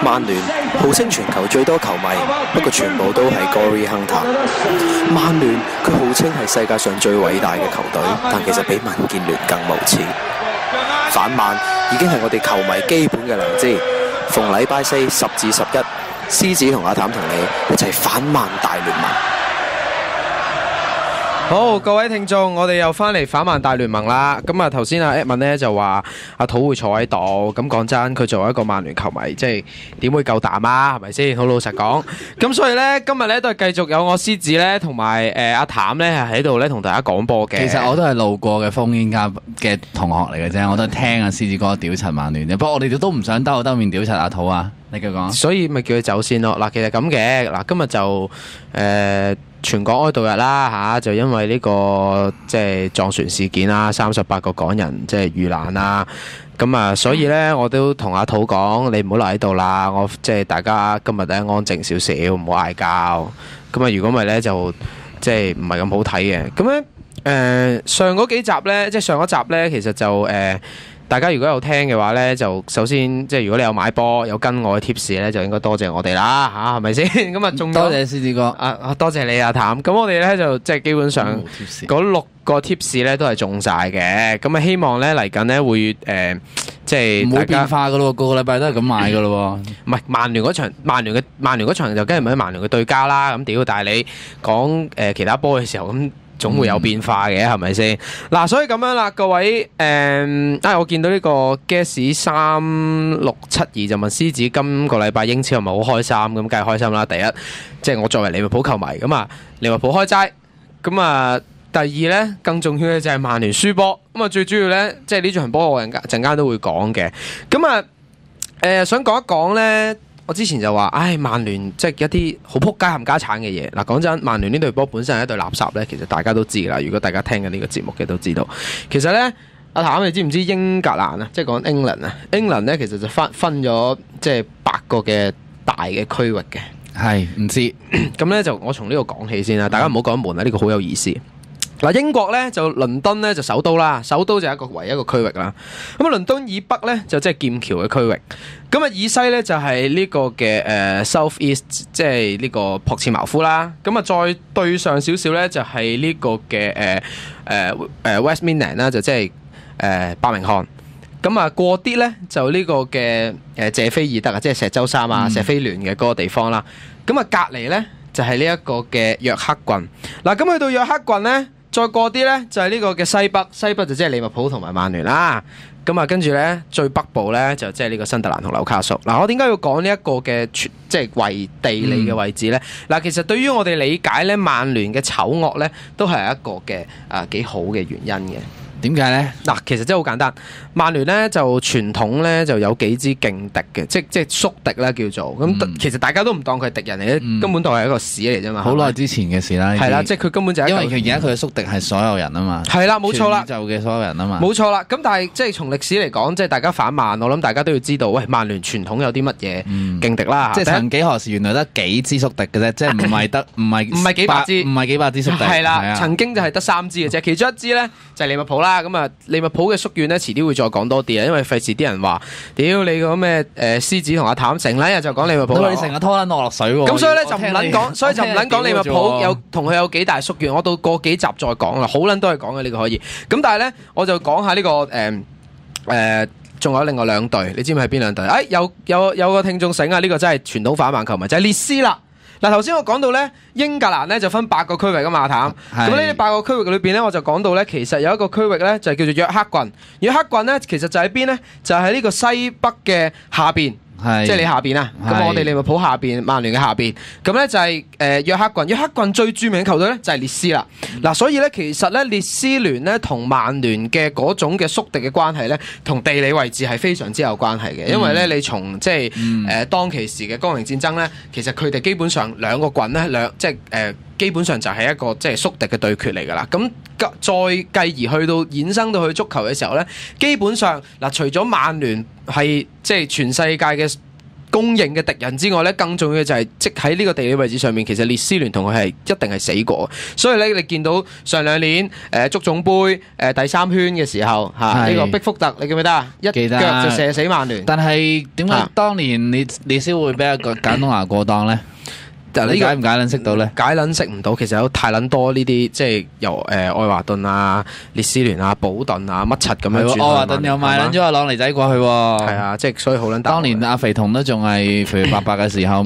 曼聯號稱全球最多球迷，不過全部都係 Gary Hunter。曼聯佢號稱係世界上最偉大嘅球隊，但其實比民建聯更無恥。反曼已經係我哋球迷基本嘅良知。逢禮拜四10至11，獅子同阿譚同你一齊反曼大聯盟。好，各位聽眾，我哋又翻嚟反曼大聯盟啦。咁啊，頭先阿 Edmond 咧就話阿土會坐喺度。咁講真，佢作為一個曼聯球迷，即係點會夠膽啊？係咪先？好老實講。咁所以咧，今日咧都係繼續有我獅子咧同埋阿譚咧係喺度咧同大家講波嘅。其實我都係路過嘅烽煙家嘅同學嚟嘅啫，我都係聽阿獅子哥屌柒曼聯啫。不過我哋都唔想兜面屌柒阿土啊！你繼續講。所以咪叫佢走先咯。嗱，其實咁嘅嗱，今日就全國哀悼日啦嚇，就因為呢個即係撞船事件啦，38個港人即係遇難啦。咁啊，所以咧我都同阿土講，你唔好留喺度啦。我即係大家今日咧安靜少少，唔好嗌交。咁啊，如果唔係咧就即係唔係咁好睇嘅。咁咧上嗰幾集咧，即係上一集咧，其實就大家如果有聽嘅話呢，就首先即係如果你有買波有跟我嘅 tips 呢，就應該多謝我哋啦嚇，係咪先？咁啊，仲多謝獅子哥多謝你阿譚。咁我哋呢，就即係基本上嗰6個 tips 呢都係中晒嘅。咁啊，希望呢嚟緊呢會即係唔會變化噶咯，個個禮拜都係咁買噶咯。唔係曼聯嗰場，曼聯嗰場就梗係唔係曼聯嘅對家啦。咁屌，但係你講其他波嘅時候咁。總會有變化嘅，係咪先？嗱，所以咁樣啦，各位我見到呢個 Guess 3672就問獅子今個禮拜英超係咪好開心？咁梗係開心啦。第一，即係我作為利物浦球迷咁啊，利物浦開齋。咁啊，第二呢，更重要嘅就係曼聯輸波。咁啊，最主要呢，即係呢場波我陣間都會講嘅。咁啊，想講一講呢。我之前就話，曼聯即係一啲好撲街冚家產嘅嘢。嗱，講真，曼聯呢隊波本身係一隊垃圾呢，其實大家都知㗎啦。如果大家聽緊呢個節目嘅都知道，其實呢，阿譚你知唔知英格蘭啊，即係講 England 啊，England 呢其實就分咗即係8個嘅大嘅區域嘅。係唔知咁呢，就我從呢個講起先啦，大家唔好講悶啦，呢個好有意思。嗱，英國咧就倫敦咧就首都啦，首都就係唯一一個區域啦。咁啊，倫敦以北咧就即係劍橋嘅區域，咁啊以西咧就係呢個嘅South East，即係呢個朴茨茅夫啦。咁啊再對上少少咧就係呢個嘅West Midland 啦，就即係伯明翰。咁啊過啲咧就呢個嘅謝菲爾德啊，即係石州三啊、石菲聯嘅嗰個地方啦。咁啊隔離咧就係呢一個嘅約克郡。嗱，咁去到約克郡咧。再過啲呢，就係呢個嘅西北，西北就即係利物浦同埋曼聯啦。咁啊，跟住呢，最北部呢，就即係呢個新特蘭同紐卡素。嗱，我點解要講呢一個嘅即係為地理嘅位置呢？嗱，其實對於我哋理解呢，曼聯嘅醜惡呢，都係一個嘅幾好嘅原因嘅。點解呢？嗱，其實真係好簡單。曼聯呢就傳統呢就有幾支勁敵嘅，即係宿敵啦叫做。咁其實大家都唔當佢係敵人嚟嘅，根本當係一個屎嚟啫嘛。好耐之前嘅事啦。係啦，即係佢根本就係因為而家佢嘅宿敵係所有人啊嘛。係啦，冇錯啦。全宇宙嘅所有人啊嘛。冇錯啦。咁但係即係從歷史嚟講，即係大家反曼，我諗大家都要知道，喂，曼聯傳統有啲乜嘢勁敵啦。即係曾幾何時原來得幾支宿敵嘅啫，即係唔係幾百支，唔係幾百支宿敵。係啦，曾經就係得3支嘅啫，其中一支咧就係利物浦啦。咁啊，利物浦嘅宿怨咧，遲啲會再講多啲啊，因為費事啲人話，屌你個咩獅子同阿譚成日就講利物浦，你成日拖撚我落水喎。咁所以咧就唔撚講，所以就唔撚講利物浦有同佢有幾大宿怨。我到過幾集再講啦，好撚都係講嘅呢個可以。咁但係咧，我就講下呢個仲有另外2隊，你知唔知係邊2隊？有個聽眾醒啊，呢個真係傳統反曼球迷，就係列斯啦。嗱，頭先我講到咧，英格蘭咧就分8個區域噶嘛，阿譚。咁呢8個區域裏邊咧，我就講到咧，其實有一個區域咧就係叫做約克郡。約克郡咧，其實就喺邊咧？就喺呢個西北嘅下邊。即係你下邊啊，咁我哋利物浦下邊，曼聯嘅下邊，咁咧就係約克郡。約克郡最著名嘅球隊咧就係列斯啦。嗱，所以咧其實咧列斯聯咧同曼聯嘅嗰種嘅宿敵嘅關係咧，同地理位置係非常之有關係嘅。因為咧你從即係當其時嘅光榮戰爭咧，其實佢哋基本上2個郡咧基本上就係一個即係宿敵嘅對決嚟㗎啦。咁再繼而去到衍生到去足球嘅時候咧，基本上嗱，除咗曼聯係即係全世界嘅公認嘅敵人之外咧，更重要嘅就係即喺呢個地理位置上面，其實列斯聯同佢係一定係死過。所以咧，你見到上兩年足總杯第3圈嘅時候呢個碧福特，你記唔記得啊？一腳就射死曼聯。但係點解當年列斯會比較簡東拿過檔咧？你解唔解撚識到咧？解撚識唔到，其實有太撚多呢啲，即係由愛華頓啊、列斯聯啊、保頓啊乜柒咁樣轉。愛華頓又賣撚咗阿朗尼仔過去喎。係啊，即係所以好撚大。當年阿肥童都仲係肥肥白白嘅時候，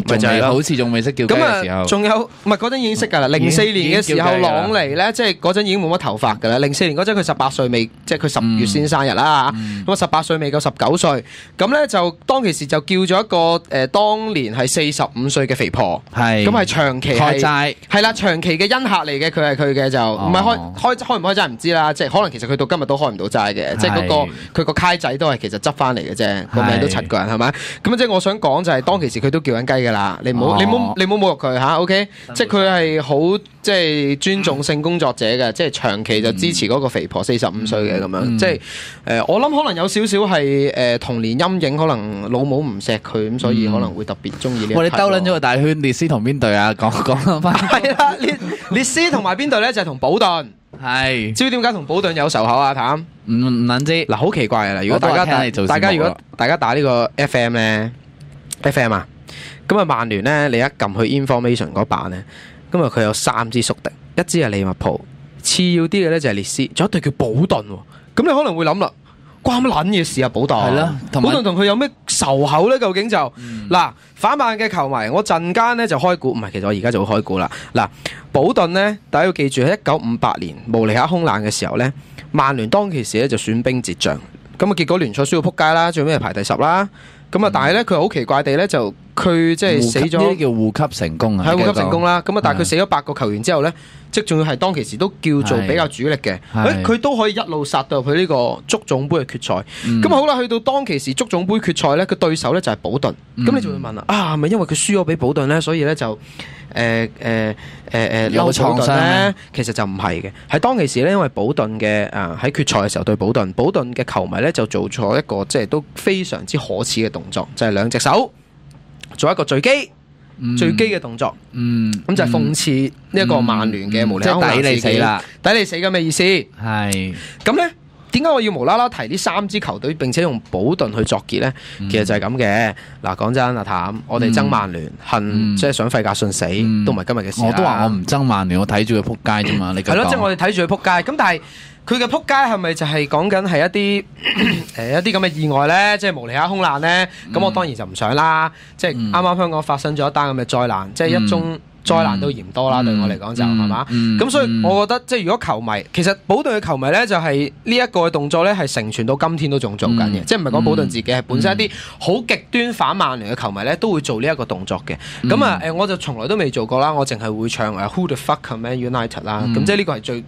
好似仲未識叫雞嘅時候。仲有唔係嗰陣已經識㗎啦？04年嘅時候，朗尼咧，即係嗰陣已經冇乜頭髮㗎啦。04年嗰陣佢18歲未，即係佢10月先生日啦。咁啊18歲未夠19歲，咁咧就當其時就叫咗一個當年係45歲嘅肥婆。咁係長期開齋，係啦，長期嘅恩客嚟嘅，佢係佢嘅就唔係開唔開齋唔知啦，即係可能其實佢到今日都開唔到齋嘅，即係嗰個佢個揩仔都係其實執翻嚟嘅啫，個名都7個人係咪？咁即係我想講就係當其時佢都叫緊雞㗎啦，你唔好侮辱佢嚇 ，OK？即係佢係好即係尊重性工作者嘅，即係長期就支持嗰個肥婆45歲嘅咁樣，即係我諗可能有少少係童年陰影，可能老母唔錫佢咁，所以可能會特別中意呢一。我哋兜撚咗個大圈，列斯同邊隊啊？講翻係啦，列斯同埋邊隊咧就係同保頓。係，知唔知點解同保頓有仇口啊？譚唔撚知嗱，好奇怪啊！如果大家如果大家打呢個 FM 咧 ，FM 啊，咁啊曼聯咧，你一撳去 information 嗰版咧，咁啊佢有3支宿敵，一支係利物浦，次要啲嘅咧就係列斯，仲有一隊叫保頓喎。咁你可能會諗啦。關乜撚嘢事啊？保頓係啦，保頓同佢有咩仇口咧？究竟就嗱反曼嘅球迷，我陣間咧就開估，唔係，其實我而家就會開估啦。嗱，保頓咧，大家要記住喺1958年慕尼黑空難嘅時候咧，曼聯當其時咧就損兵折將，咁啊結果聯賽輸到撲街啦，最尾係排第10啦。咁啊，但係咧佢好奇怪地咧就佢即係死咗，呢啲叫護級成功啊，係護級成功啦。咁啊，但係佢死咗8個球員之後咧，即係仲要係當其時都叫做比較主力嘅，佢都可以一路殺到入去呢個足總杯嘅決賽。咁好啦，去到當其時足總杯決賽咧，佢對手咧就係保頓。咁你就會問啦，係咪因為佢輸咗俾保頓咧，所以咧就有創傷咧？其實就唔係嘅，係當其時咧，因為保頓嘅喺決賽嘅時候對保頓嘅球迷咧就做錯一個即係都非常之可恥嘅動作，就係2隻手做一個墜機嘅動作，咁就係諷刺呢一個曼聯嘅無理空難事件，抵你死啦，抵你死咁嘅意思。係咁咧，點解我要無啦啦提呢3支球隊並且用保頓去作結咧？其實就係咁嘅。嗱，講真，阿譚，我哋憎曼聯，恨即係想費格遜死，都唔係今日嘅事。我都話我唔憎曼聯，我睇住佢撲街啫嘛。你係咯，即係我哋睇住佢撲街。咁但係佢嘅撲街係咪就係講緊係一啲一啲咁嘅意外咧？即係慕尼黑空難咧？咁我當然就唔想啦。即係啱啱香港發生咗一單咁嘅災難，即係一宗災難都嫌多啦。對我嚟講就係嘛。咁所以我覺得即係如果球迷，其實保頓嘅球迷咧就係呢一個動作咧係成傳到今天都仲做緊嘅。即係唔係講保頓自己，係本身一啲好極端反曼聯嘅球迷咧都會做呢一個動作嘅。咁啊我就從來都未做過啦。我淨係會唱Who the fuck are Man United 啦。咁即係呢個係最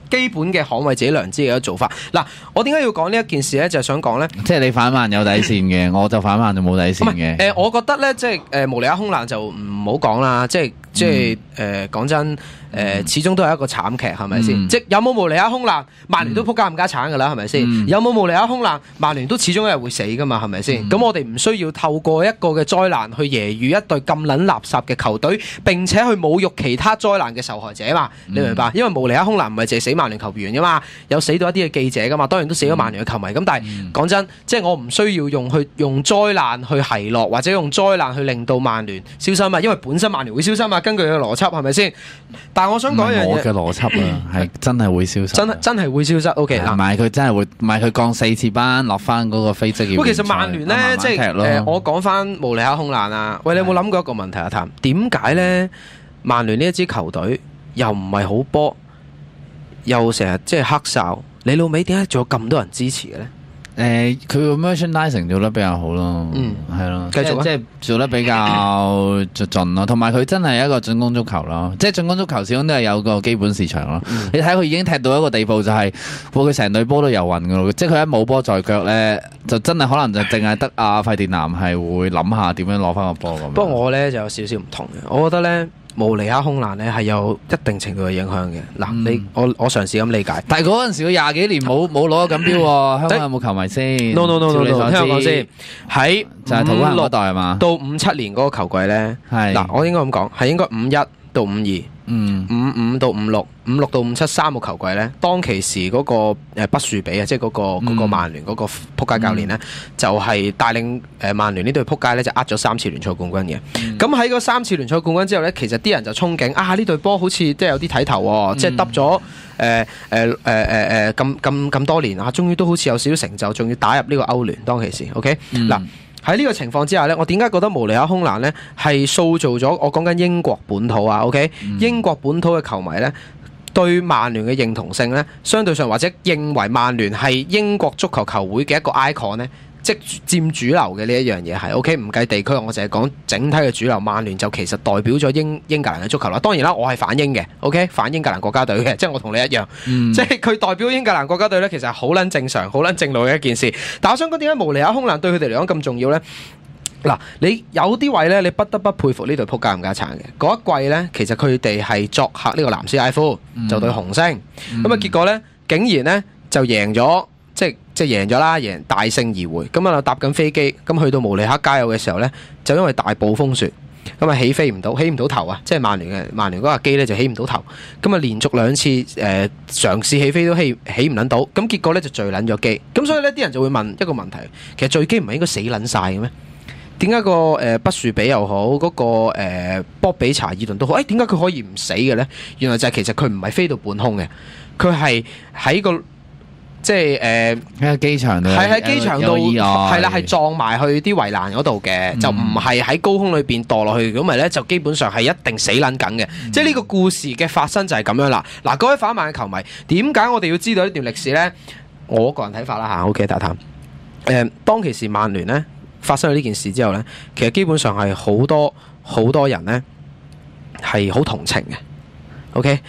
基本嘅捍衞自己良知嘅一個做法。嗱，我點解要講呢一件事咧？就係想講咧，即係你反曼有底線嘅，我就反曼就冇底線嘅。我覺得咧，即係無厘頭空難就唔好講啦。即係講真，始終都係一個慘劇，係咪先？即有冇無厘頭空難，曼聯都撲家冚家鏟㗎啦，係咪先？有冇無厘頭空難，曼聯都始終一日會死㗎嘛，係咪先？咁我哋唔需要透過一個嘅災難去揶揄一隊咁撚垃圾嘅球隊，並且去侮辱其他災難嘅受害者嘛？你明白？因為無厘頭空難唔係淨係死曼聯球員㗎嘛，有死到一啲嘅記者㗎嘛，當然都死咗曼聯嘅球迷。咁但係講真，即係我唔需要用災難去奚落，或者用災難去令到曼聯消失嘛，因為本身曼聯會消失嘛，根據佢嘅邏輯係咪先？但係我想講一樣嘢，我嘅邏輯啊，係真係會消失，真係會消失。OK，唔係佢真係會，唔係佢降4次班落翻嗰個非職業。其實曼聯咧，即係我講翻無厘頭空難啊。喂，你有冇諗過一個問題啊？譚，點解咧曼聯呢一支球隊又唔係好波，又成日即係黑哨？你老味點解仲有咁多人支持嘅咧？佢個 merchandising 做得比較好咯，係咯，繼續即係做得比較盡咯，同埋佢真係一個進攻足球咯，即係進攻足球始終都係有個基本市場咯。你睇佢已經踢到一個地步，就係佢成隊波都遊魂噶咯，即係佢一冇波在腳咧，就真係可能就淨係得阿費迪南係會諗下點樣攞翻個波咁。不過我咧就有少少唔同嘅，我覺得咧慕尼黑空難咧係有一定程度嘅影響嘅。嗱，我嘗試咁理解。但係嗰陣時佢廿幾年冇攞過錦標喎，香港有冇球迷先 ？No， 聽我講先。喺就係土瓜灣嗰代係嘛？到57年嗰個球季咧，嗱，我應該咁講，係應該51到52。55到56、56到57三個球季咧，當其時嗰個畢樹比啊，即係嗰個曼聯嗰個撲街教練咧，就係帶領曼聯呢隊撲街咧，就咗3次聯賽冠軍嘅。咁喺嗰3次聯賽冠軍之後咧，其實啲人就憧憬呢隊波好似即係有啲睇頭喎，即係得咗咁多年啊，終於都好似有少少成就，仲要打入呢個歐聯。當其時，OK 嗱。喺呢個情況之下呢，我點解覺得慕尼黑空難呢係塑造咗我講緊英國本土啊 ？OK，英國本土嘅球迷呢對曼聯嘅認同性呢，相對上或者認為曼聯係英國足球球會嘅一個 icon 呢，即佔主流嘅呢一樣嘢係 OK，唔計地區，我淨係講整體嘅主流。曼聯就其實代表咗英格蘭嘅足球啦。當然啦，我係反英嘅 OK， 反英格蘭國家隊嘅，即係我同你一樣，即係佢代表英格蘭國家隊呢，其實係好撚正常、好撚正路嘅一件事。但我想講點解慕尼黑空難對佢哋嚟講咁重要呢？嗱，你有啲位呢，你不得不佩服呢隊撲街冚家鏟嘅嗰一季呢，其實佢哋係作客呢個南斯拉夫就對紅星，咁結果呢，竟然呢就贏咗。即係贏咗啦，贏大勝而回。咁啊搭緊飛機，咁去到慕尼黑加油嘅時候呢，就因為大暴風雪，咁啊起唔到頭啊！即係曼聯嗰架機呢就起唔到頭，咁啊連續2次嘗試起飛都起唔撚到，咁結果呢就墜撚咗機。咁所以呢啲人就會問一個問題：其實墜機唔係應該死撚晒嘅咩？點解個畢樹比又好，嗰個波比查爾頓都好，點解佢可以唔死嘅呢？原來就係其實佢唔係飛到半空嘅，佢係喺個。即係喺機場度，喺機場度係啦，係撞埋去啲圍欄嗰度嘅，就唔係喺高空裏邊墮落去。咁咪咧就基本上係一定死撚緊嘅。即係呢個故事嘅發生就係咁樣啦。嗱，各位反曼嘅球迷，點解我哋要知道呢段歷史咧？我個人睇法啦嚇，OK，大談。當其時曼聯咧發生咗呢件事之後咧，其實基本上係好多人咧係好同情嘅。OK。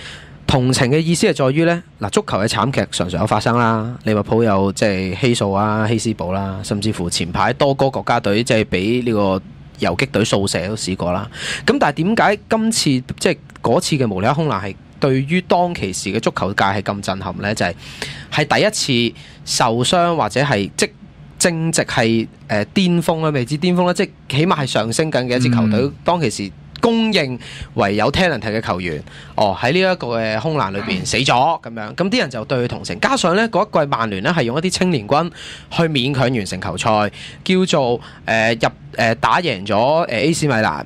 同情嘅意思係在於呢，嗱，足球嘅慘劇常常有發生啦，利物浦有即係希素啊、希斯堡啦，甚至乎前排多個國家隊即係俾呢個遊擊隊掃射都試過啦。咁但係點解今次即係嗰次嘅慕尼黑空難係對於當其時嘅足球界係咁震撼呢？就係第一次受傷或者係即正值係巔峰啦，未至巔峰啦，即係起碼係上升緊嘅一支球隊，當其時。公認為有 talent 嘅球員，喺呢一個嘅空難裏邊死咗咁樣，咁啲人就對佢同情。加上呢嗰一季曼聯呢係用一啲青年軍去勉強完成球賽，叫做打贏咗AC 米蘭，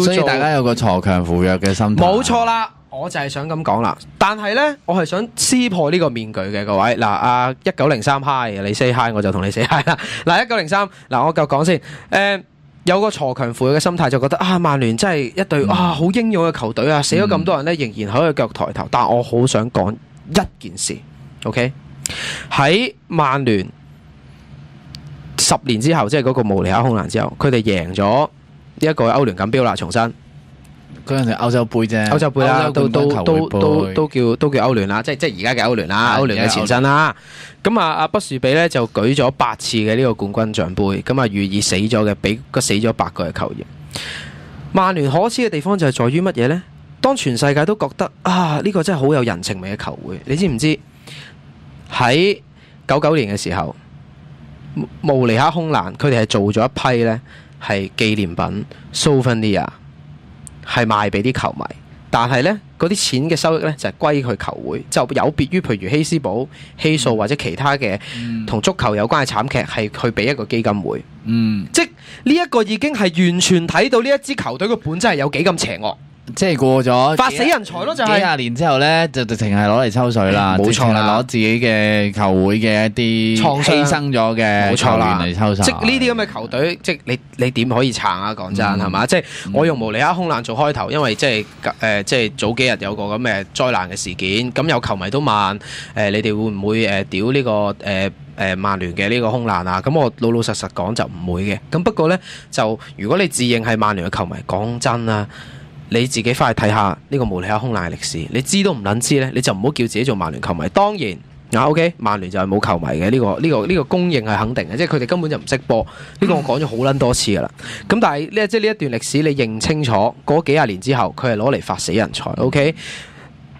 所以大家有個鋤強扶弱嘅心態。冇錯啦，我就係想咁講啦。但係呢，我係想撕破呢個面具嘅各位。嗱，1903 hi，你 say hi 我就同你 say hi 啦。嗱，1903，嗱我繼續講先，有個鋤強扶弱嘅心態，就覺得曼聯真係一隊好英勇嘅球隊啊！死咗咁多人呢，仍然可以腳抬頭。但我好想講一件事 ，OK？ 喺曼聯10年之後，即係嗰個慕尼黑空難之後，佢哋贏咗一個歐聯錦標啦，重新。嗰陣係歐洲杯啫，歐洲杯啦，都叫歐聯啦，即係而家嘅歐聯啦，歐聯嘅前身啦。咁阿畢樹比咧就舉咗8次嘅呢個冠軍獎杯，咁寓意死咗嘅俾死咗8個嘅球員。曼聯可恥嘅地方就係在於乜嘢呢？當全世界都覺得呢個真係好有人情味嘅球會，你知唔知喺99年嘅時候，慕尼黑空難佢哋係做咗一批呢係紀念品 Souvenir。係賣俾啲球迷，但係呢嗰啲錢嘅收益呢，就係歸佢球會，就有別於譬如希斯堡、希素或者其他嘅同足球有關嘅慘劇，係去俾一個基金會。即呢一個已經係完全睇到呢一支球隊嘅本質係有幾咁邪惡。即係過咗發死人財咯，就係幾廿年之後咧，就直情係攞嚟抽水啦，冇錯啦，攞自己嘅球會嘅一啲犧牲咗嘅球員嚟抽水。即係呢啲咁嘅球隊，即係你點可以撐啊？講真係嘛？即係我用慕尼黑空難做開頭，因為即係早幾日有個咁嘅災難嘅事件，咁有球迷都問你哋會唔會屌呢個曼聯嘅呢個空難啊？咁我老老實實講就唔會嘅。咁不過咧，就如果你自認係曼聯嘅球迷，講真啦。你自己翻去睇下呢個慕尼黑空難嘅歷史，你知都唔撚知呢，你就唔好叫自己做曼聯球迷。當然 OK， 曼聯就係冇球迷嘅，呢個公認係肯定嘅，即係佢哋根本就唔識波。呢個我講咗好撚多次噶啦。咁但係即係呢一段歷史，你認清楚，過幾廿年之後，佢係攞嚟發死人財。OK，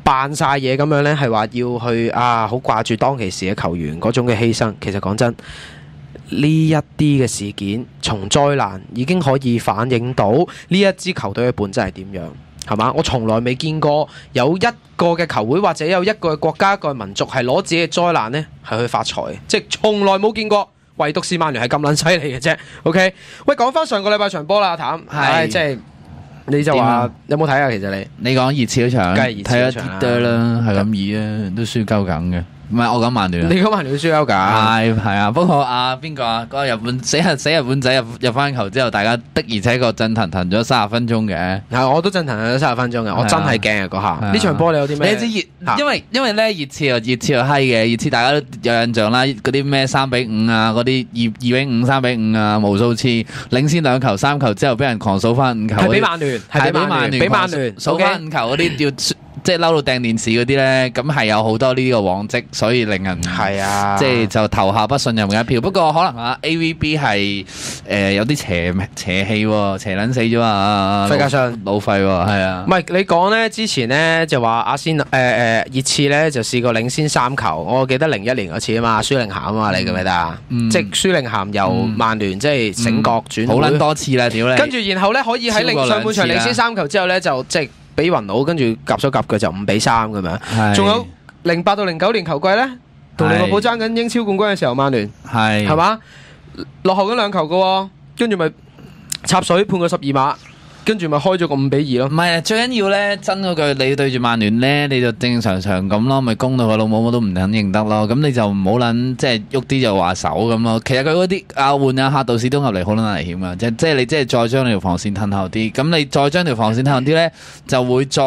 扮晒嘢咁樣呢，係話要去好掛住當其時嘅球員嗰種嘅犧牲。其實講真，呢一啲嘅事件，從災難已經可以反映到呢一支球隊嘅本質係點樣。係嘛？我從來未見過有一個嘅球會或者有一個國家一個民族係攞自己嘅災難呢係去發財嘅，即係從來冇見過，唯獨是曼聯係咁撚犀利嘅啫。OK， 喂，講翻上個禮拜場波啦，阿譚，即係你就話有冇睇啊？其實你講熱刺嗰場，梗係熱刺嗰場睇一啲啦，係咁易啊，都輸鳩緊嘅。唔係我講曼聯，你講曼聯輸鳩㗎？係啊，不過邊個嗰個日本死日本仔入翻球之後，大家的而且確震騰咗30分鐘嘅。係，我都震騰咗30分鐘嘅，我真係驚啊嗰下。呢場波你有啲咩？你知因為咧熱刺又閪嘅，熱刺大家都有印象啦，嗰啲咩3-5啊，嗰啲2-5、3-5啊，無數次領先2球3球之後，俾人狂數翻5球。係俾曼聯，俾曼聯數翻5球嗰啲要。即係嬲到掟電視嗰啲咧，咁係有好多呢個往績，所以令人係啊，即係就投下不信任嘅一票。不過可能AVB 係有啲邪氣喎，邪撚死咗啊！費格遜老廢喎，係啊。唔係你講咧，之前咧就話熱刺咧就試過領先3球，我記得01年嗰次啊嘛，舒寧咸啊嘛，你記唔記得啊？即係舒寧咸由曼聯即係醒覺轉好撚多次啦，屌你！跟住然後咧可以喺上半場領先3球之後咧就即係。俾雲佬跟住夾手夾腳就5-3咁樣，仲有08到09年球季咧，同利物浦爭緊英超冠軍嘅時候，曼聯係嘛落後緊2球嘅，跟住咪插水判個12碼。跟住咪開咗個5-2咯。唔係啊，最緊要咧，真嗰句你對住曼聯咧，你就正常咁咯，咪攻到個老母都唔肯認得咯。咁你就唔好撚即係喐啲就話手咁咯。其實佢嗰啲換客道士都入嚟好撚危險啊！即係你即係再將你條防線褪後啲，咁你再將條防線褪後啲咧，就會再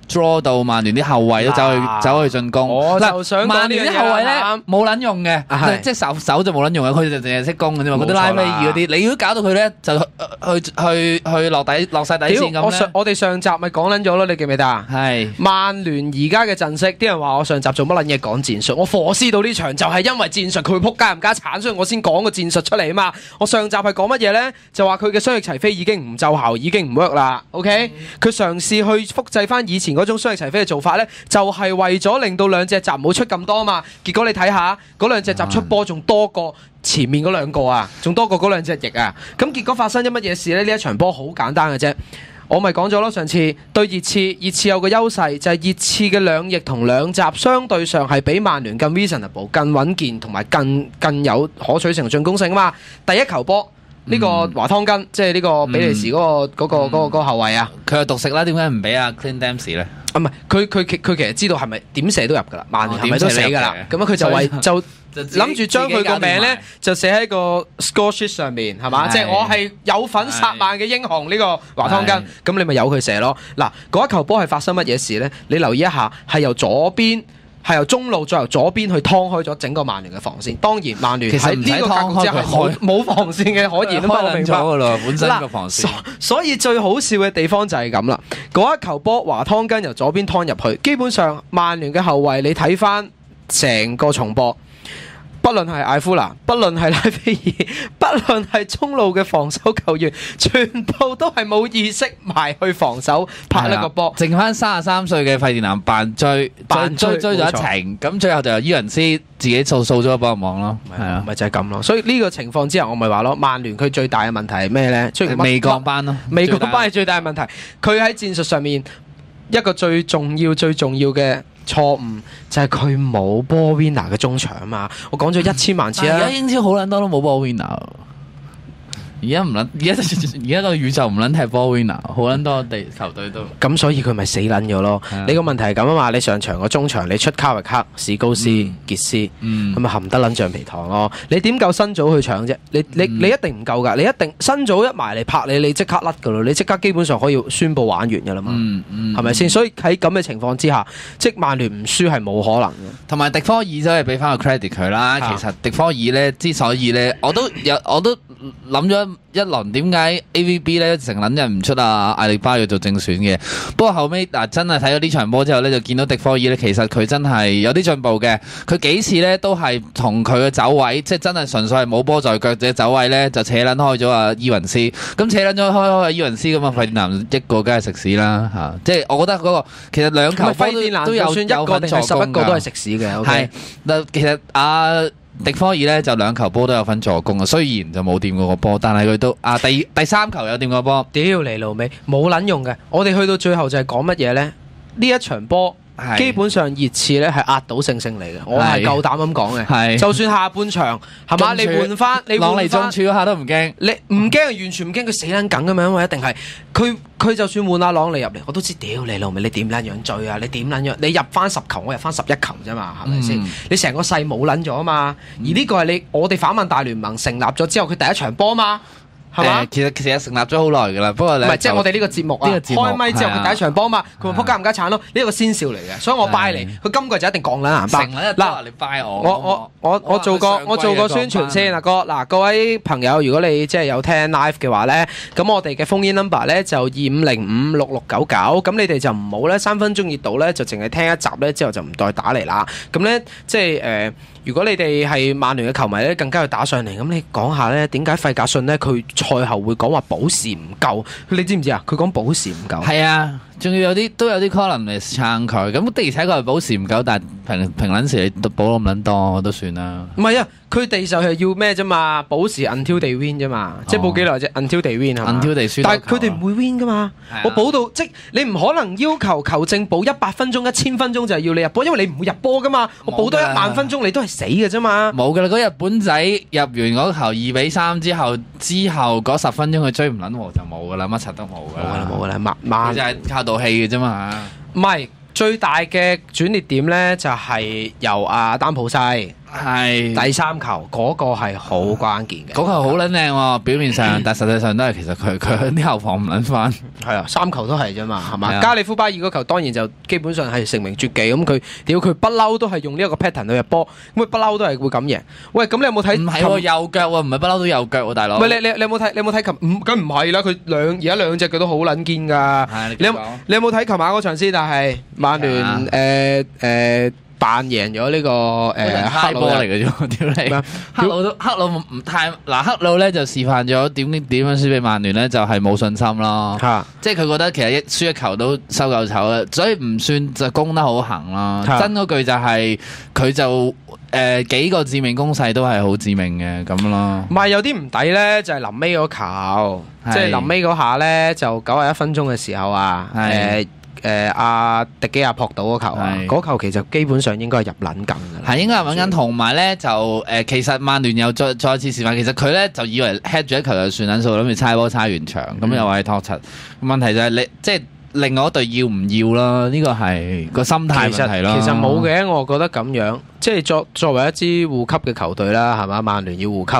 draw 到曼聯啲後衞都走去進攻。我就想曼聯啲後衞咧冇撚用嘅，即係手就冇撚用嘅，佢就淨係識攻嘅啫嘛。嗰啲拉威爾嗰啲，你如果搞到佢咧，就去落晒底線咁咧。我哋上集咪講撚咗咯，你記唔記得啊？係曼聯而家嘅陣式，啲人話我上集做乜撚嘢講戰術，我火師到呢場就係因為戰術佢會撲街唔加鏟，所以我先講個戰術出嚟啊嘛。我上集係講乜嘢咧？就話佢嘅雙翼齊飛已經唔奏效，已經唔 work 啦。OK，佢嘗試去複製翻以前嗰種雙翼齊飛嘅做法咧，就係為咗令到兩隻閘唔好出咁多啊嘛。結果你睇下嗰兩隻閘出波仲多過前面嗰2個啊，仲多過嗰兩隻翼啊。咁結果發生咗乜嘢事咧？呢一場波好簡單嘅啫。我咪講咗咯，上次對熱刺有個優勢就係熱刺嘅2翼同2閘相對上係比曼聯更 reasonable、更穩健同埋更有可取成進攻性啊嘛。第一球波呢個華湯根，即係呢個比利時嗰個後衛啊，佢係獨食啦，點解唔俾阿 Clint Dempsey 咧？唔係佢其實知道係咪點射都入噶啦，曼聯係咪都死噶啦？咁樣佢就諗住將佢個名咧就寫喺個 score sheet 上面，係嘛？即係我係有份殺曼嘅英雄呢個華湯根，咁你咪由佢射咯。嗱，嗰一球波係發生乜嘢事咧？你留意一下，係由中路再由左邊去劏開咗整個曼聯嘅防線。當然曼聯喺呢個格局之下係冇防線嘅可言，都我明白㗎啦，本身個防線。所以最好笑嘅地方就係咁啦。嗰一球波華湯根由左邊劏入去，基本上曼聯嘅後衞你睇翻成個重播。不論係艾夫拿，不論係拉菲爾，不論係中路嘅防守球員，全部都係冇意識埋去防守拍呢個波。剩翻33歲嘅費迪南扮追咗一程，咁最後就由伊雲斯自己掃咗個波入網咯。係啊，咪就係咁咯。所以呢個情況之下，我咪話咯，曼聯佢最大嘅問題係咩呢？未降班咯，未降班係最大嘅問題。佢喺戰術上面一個最重要嘅錯誤就係佢冇波 winner 嘅中場啊嘛！我講咗1000萬次啦。而家英超好撚多都冇波 winner。而家個宇宙唔撚踢波 winner， 好撚多球隊都。咁所以佢咪死撚咗咯？你個問題係咁啊嘛！你上場個中場你出卡域克、史高斯、傑斯，咁咪含得撚橡皮糖咯！你點夠新組去搶啫？你一定唔夠㗎！你一定新組一埋嚟拍你即刻甩㗎咯！你即刻基本上可以宣佈玩完㗎啦嘛！係咪先？所以喺咁嘅情況之下，即曼聯唔輸係冇可能嘅。同埋迪科爾都係俾翻個 credit 佢啦。其實迪科爾咧之所以咧，我都諗咗一輪點解 AVB 咧成撚日唔出艾力巴要做正選嘅？不過後尾真係睇咗呢場波之後咧，就見到迪科爾咧，其實佢真係有啲進步嘅。佢幾次咧都係同佢嘅走位，即係真係純粹係冇波在腳嘅走位咧，就扯撚開咗伊雲斯。咁扯撚咗開伊雲斯咁費迪南一個梗係食屎啦嚇！即係我覺得嗰個其實兩球波都有算一個定係11個都係食屎嘅。係其實迪科爾咧就兩球波都有份助攻啊，雖然就冇掂過個波，但係佢都第三球有掂過波。屌你老味，冇撚用嘅。我哋去到最後就係講乜嘢咧？呢一場波基本上熱刺咧係壓倒性勝利嘅，我係夠膽咁講嘅。就算下半場係嘛，你換翻朗尼中柱嗰下都唔驚，你唔驚完全唔驚，佢死撚梗咁樣，因為一定係佢就算換阿朗尼入嚟，我都知屌你老味，你點撚樣追啊？你點撚樣？你入翻10球，我入翻11球啫嘛，係咪先？你成個勢冇撚咗啊嘛。而呢個係我哋反問大聯盟成立咗之後，佢第一場波嘛。係嘛？其實成立咗好耐㗎啦，不過唔係即係我哋呢個節目啊，開咪之後佢第一場波嘛，佢話撲街唔加產咯，呢個先兆嚟嘅，所以我拜你，佢今季就一定降撚藍班。嗱，你拜我做個宣傳先啊哥，嗱各位朋友，如果你即係有聽 live 嘅話咧，咁我哋嘅phone in number 咧就25056699，咁你哋就唔好咧3分鐘熱度咧就淨係聽一集咧之後就唔再打嚟啦。咁咧即係如果你哋係曼聯嘅球迷咧，更加要打上嚟。咁你講下咧，點解費格遜咧佢賽後會講話保時唔夠？你知唔知啊？佢講保時唔夠。係啊，仲要有啲 column 嚟撐佢。咁的而且確係保時唔夠，但係平撚時你保咁撚多都算啦。唔係啊，佢哋就係要咩啫嘛？保時 until they win 啫嘛，即係保幾耐啫 ？until they win 係嘛？until they 輸。但係佢哋唔會 win 噶嘛。我保到即你唔可能要求球證保100分鐘、1000分鐘就係要你入波，因為你唔會入波噶嘛。我保多10000分鐘，你都係死嘅啫嘛。冇噶啦，嗰日本仔入完嗰球2-3之後嗰10分鐘佢追唔撚和就冇噶啦，乜柒都冇噶啦，冇噶啦，就係靠道氣嘅啫嘛。唔係最大嘅轉捩點咧，就係由丹普西。係第3球嗰個係好關鍵嘅，嗰球好撚靚喎，表面上，但實際上都係其實佢喺啲後防唔撚翻。係啊，3球都係啫嘛，係嘛？加利夫巴爾嗰球當然就基本上係成名絕技，咁佢不嬲都係用呢一個 pattern 去入波，咁佢不嬲都係會咁贏。喂，咁你有冇睇？唔係喎，右腳喎，唔係不嬲都右腳喎，大佬。喂，你有冇睇？你有冇睇琴？梗唔係啦，佢而家兩隻腳都好撚堅㗎。你有冇睇琴晚嗰場先？但係曼聯扮贏咗呢個黑佬嚟嘅啫，屌你！黑佬唔太黑佬咧就示範咗點樣輸俾曼聯咧，就係冇信心咯。即係佢覺得其實輸一球都收夠醜啦，所以唔算就攻得好行啦。真嗰句就係佢就幾個致命攻勢都係好致命嘅咁咯。唔係有啲唔抵咧，就係臨尾嗰球，即係臨尾嗰下咧，就91分鐘嘅時候啊，阿迪基亞撲到嗰球啊，嗰球其實基本上應該係入撚緊嘅，係應該入撚緊。同埋咧就其實曼聯又再次示範，其實佢咧就以為 head 住一球就算撚數，諗住猜波猜完場，咁又話係托柒。問題就係你即係另外一隊要唔要啦？呢個係個心態問題咯。其實冇嘅，我覺得咁樣。即係作為一支護級嘅球隊啦，係嘛？曼聯要護級，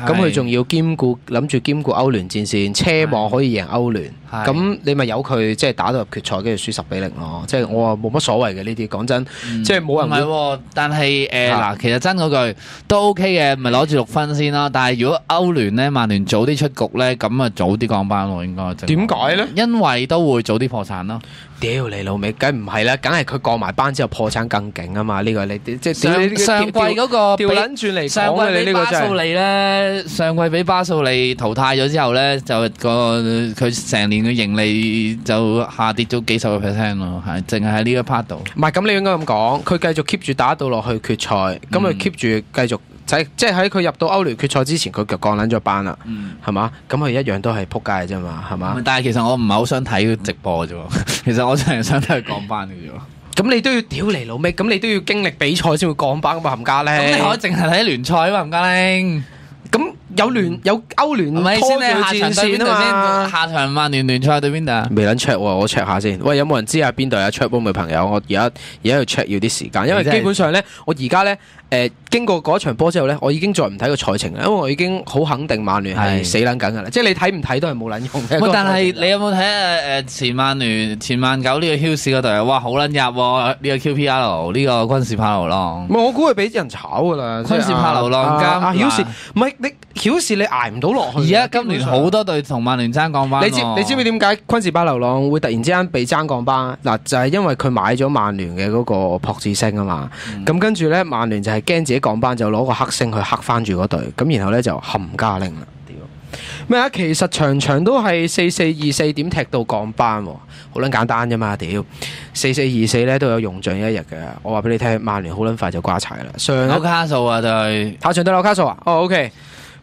咁佢仲要諗住兼顧歐聯戰線，奢望可以贏歐聯。咁你咪由佢即係打到入決賽，跟住輸10-0咯。即係我話冇乜所謂嘅呢啲，講真，即係冇人。唔係，但係嗱，其實真嗰句都 OK 嘅，咪攞住6分先啦。但係如果歐聯咧，曼聯早啲出局咧，咁啊早啲降班喎，應該。點解咧？因為都會早啲破產咯。屌你老味，梗唔係啦，梗係佢降埋班之後破產更勁啊嘛！呢個你即係上季嗰個調撚轉嚟講嘅，你呢個真係。巴素利咧，上季俾巴素利淘汰咗之後咧，就佢成年嘅盈利就下跌咗幾十個%咯，係淨係喺呢一 part 度。唔係咁，你應該咁講，佢繼續 keep 住打到落去決賽，咁佢 keep 住繼續。即係喺佢入到歐聯決賽之前，佢就降撚咗班啦，係嘛？咁佢一樣都係撲街啫嘛，係嘛？但係其實我唔係好想睇佢直播啫喎，其實我真係想睇佢降班嘅啫喎。咁你都要屌你老味，咁你都要經歷比賽先會降班㗎嘛，冚家拎。咁你可以淨係睇聯賽啊嘛，冚家拎。咁有歐聯拖住戰線啊嘛。下場曼聯聯賽對邊隊啊？未撚 check 喎，我 check 下先。喂，有冇人知係邊隊啊？check 幫佢朋友，我而家要 check 要啲時間，因為基本上咧，我而家咧經過嗰場波之後咧，我已經再唔睇個賽程啦，因為我已經好肯定曼聯係死撚緊㗎啦。即係你睇唔睇都係冇撚用嘅。但係你有冇睇前曼九呢個 Hughes 嗰隊啊？哇，好撚入喎！呢個 QPR 呢個軍事帕流浪。我估佢俾人炒㗎啦。軍事帕流浪加Hughes，唔係你 Hughes 你捱唔到落去。而家今年好多隊同曼聯爭降班。你知唔知點解昆士巴流浪會突然之間被爭降班？嗱，就係因為佢買咗曼聯嘅嗰個朴智星啊嘛。咁跟住咧，曼聯就係驚自己降班，就攞個黑星去黑翻住嗰隊。咁然後咧就冚家拎啦。屌咩啊？其實場場都係4424點踢到降班，好撚簡單啫嘛。屌4424咧都有用盡一日嘅。我話俾你聽，曼聯好撚快就瓜柴啦。紐卡素啊，就係下場對紐卡素啊。哦，OK。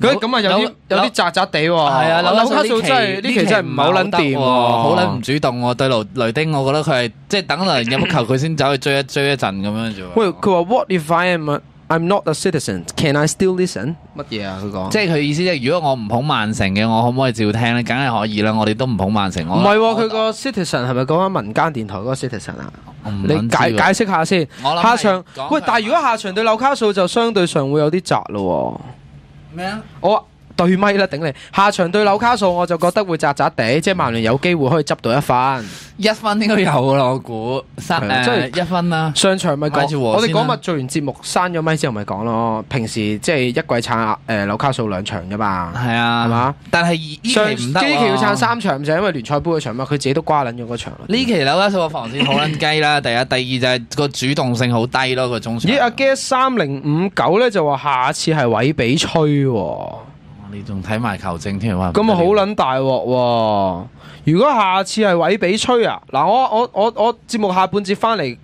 咁啊有啲渣渣地喎，係啊，紐卡素真係呢期真係唔係好撚掂喎，好撚唔主動喎。對雷丁，我覺得佢係即係等人入球佢先走去追一陣咁樣啫。喂，佢話 What if I'm not a citizen? Can I still listen？ 乜嘢啊？佢講即係佢意思即係如果我唔捧曼城嘅，我可唔可以照聽咧？梗係可以啦，我哋都唔捧曼城。唔係喎，佢個 citizen 係咪講緊民間電台嗰個 citizen 啊？你解釋下先。下場喂，但係如果下場對紐卡素就相對上會有啲窄咯喎。咩啊？我對咪啦，頂你！下場對紐卡素我就覺得會窄窄地，即係曼聯有機會可以執到1分應該有噶啦，我估1分啦。上場咪講，我哋嗰日做完節目閂咗咪之後咪講咯。平時即係一季撐紐卡素2場㗎嘛，係啊，係嘛？但係呢期唔得喎，呢期要撐3場，就係因為聯賽杯嗰場嘛，佢自己都瓜撚咗嗰場。呢期紐卡素個防線好撚雞啦，第一，第二就係個主動性好低咯，個中場。咦？阿 Guess3059咧就話下次係韋比吹喎。你仲睇埋球證添啊？咁啊好撚大鑊喎！如果下次係韋比吹啊，嗱我節目下半節翻嚟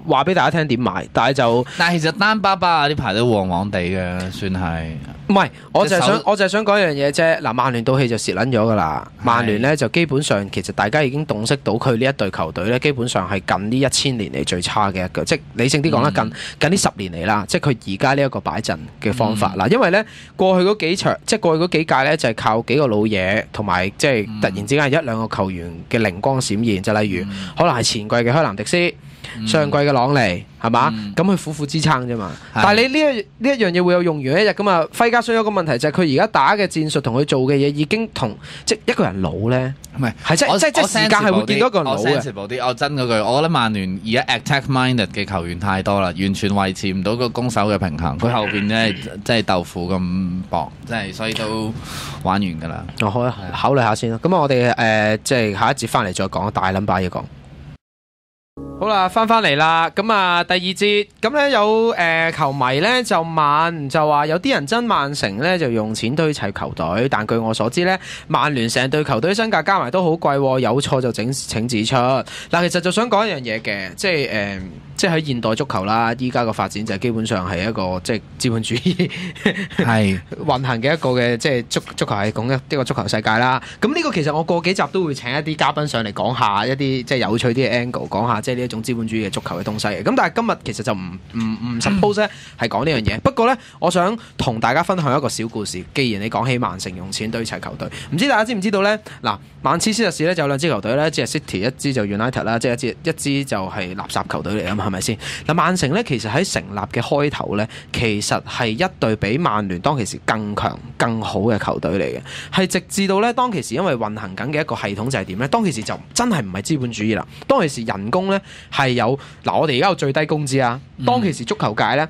話俾大家聽點買，但係其實丹巴巴呢排都黃黃地嘅，算係。唔係，我就係想講一樣嘢啫。嗱，曼聯到氣就蝕撚咗㗎啦。曼聯咧就基本上其實大家已經洞悉到佢呢一隊球隊咧，基本上係近呢1000年嚟最差嘅一個，即係理性啲講啦，近呢10年嚟啦，即係佢而家呢一個擺陣嘅方法啦。因為咧過去嗰幾場，即係過去嗰幾屆咧就係靠幾個老嘢同埋即係突然之間係1-2個球員嘅靈光閃現，就例如可能係前季嘅香南迪斯。上季嘅朗尼係嘛？咁佢苦苦支撐啫嘛。但係你呢一樣嘢會有用完一日㗎嘛？費加索有個問題就係佢而家打嘅戰術同佢做嘅嘢已經同即係一個人老咧，唔係係即係時間係會見到一個人老嘅。我真嗰句，我覺得曼聯而家 attack minded 嘅球員太多啦，完全維持唔到個攻守嘅平衡。佢後邊咧即係豆腐咁薄，即係所以都玩完㗎啦。好啊，考慮下先啦。咁我哋即係下一節翻嚟再講大撚把嘢講。好啦，翻嚟啦，咁啊第二節，咁咧有球迷咧就問，就話有啲人憎曼城咧就用錢堆砌球隊，但據我所知咧，曼聯成隊球隊身價加埋都好貴，有錯就請指出。嗱，其實就想講一樣嘢嘅，即係喺現代足球啦，依家個發展就係基本上係一個即係資本主義係運行嘅一個嘅即係足球係講一個足球世界啦。咁呢個其實我過幾集都會請一啲嘉賓上嚟講下一啲即係有趣啲嘅 angle，講下即係呢一種資本主義嘅足球嘅東西嘅。咁但係今日其實就唔 suppose 咧係講呢樣嘢。不過咧，我想同大家分享一個小故事。既然你講起曼城用錢堆砌球隊，唔知大家知唔知道咧？嗱，曼徹斯特市咧就有兩支球隊咧，一支係 City，一支就 United 啦，即係一支就係垃圾球隊嚟啊嘛。係咪先？嗱，曼城咧其實喺成立嘅開頭咧，其實係一隊比曼聯當其時更強、更好嘅球隊嚟嘅。係直至到咧當其時因為運行緊嘅一個系統就係點咧？當其時就真係唔係資本主義啦。當其時人工咧係有我哋而家有最低工資啊。當其時足球界咧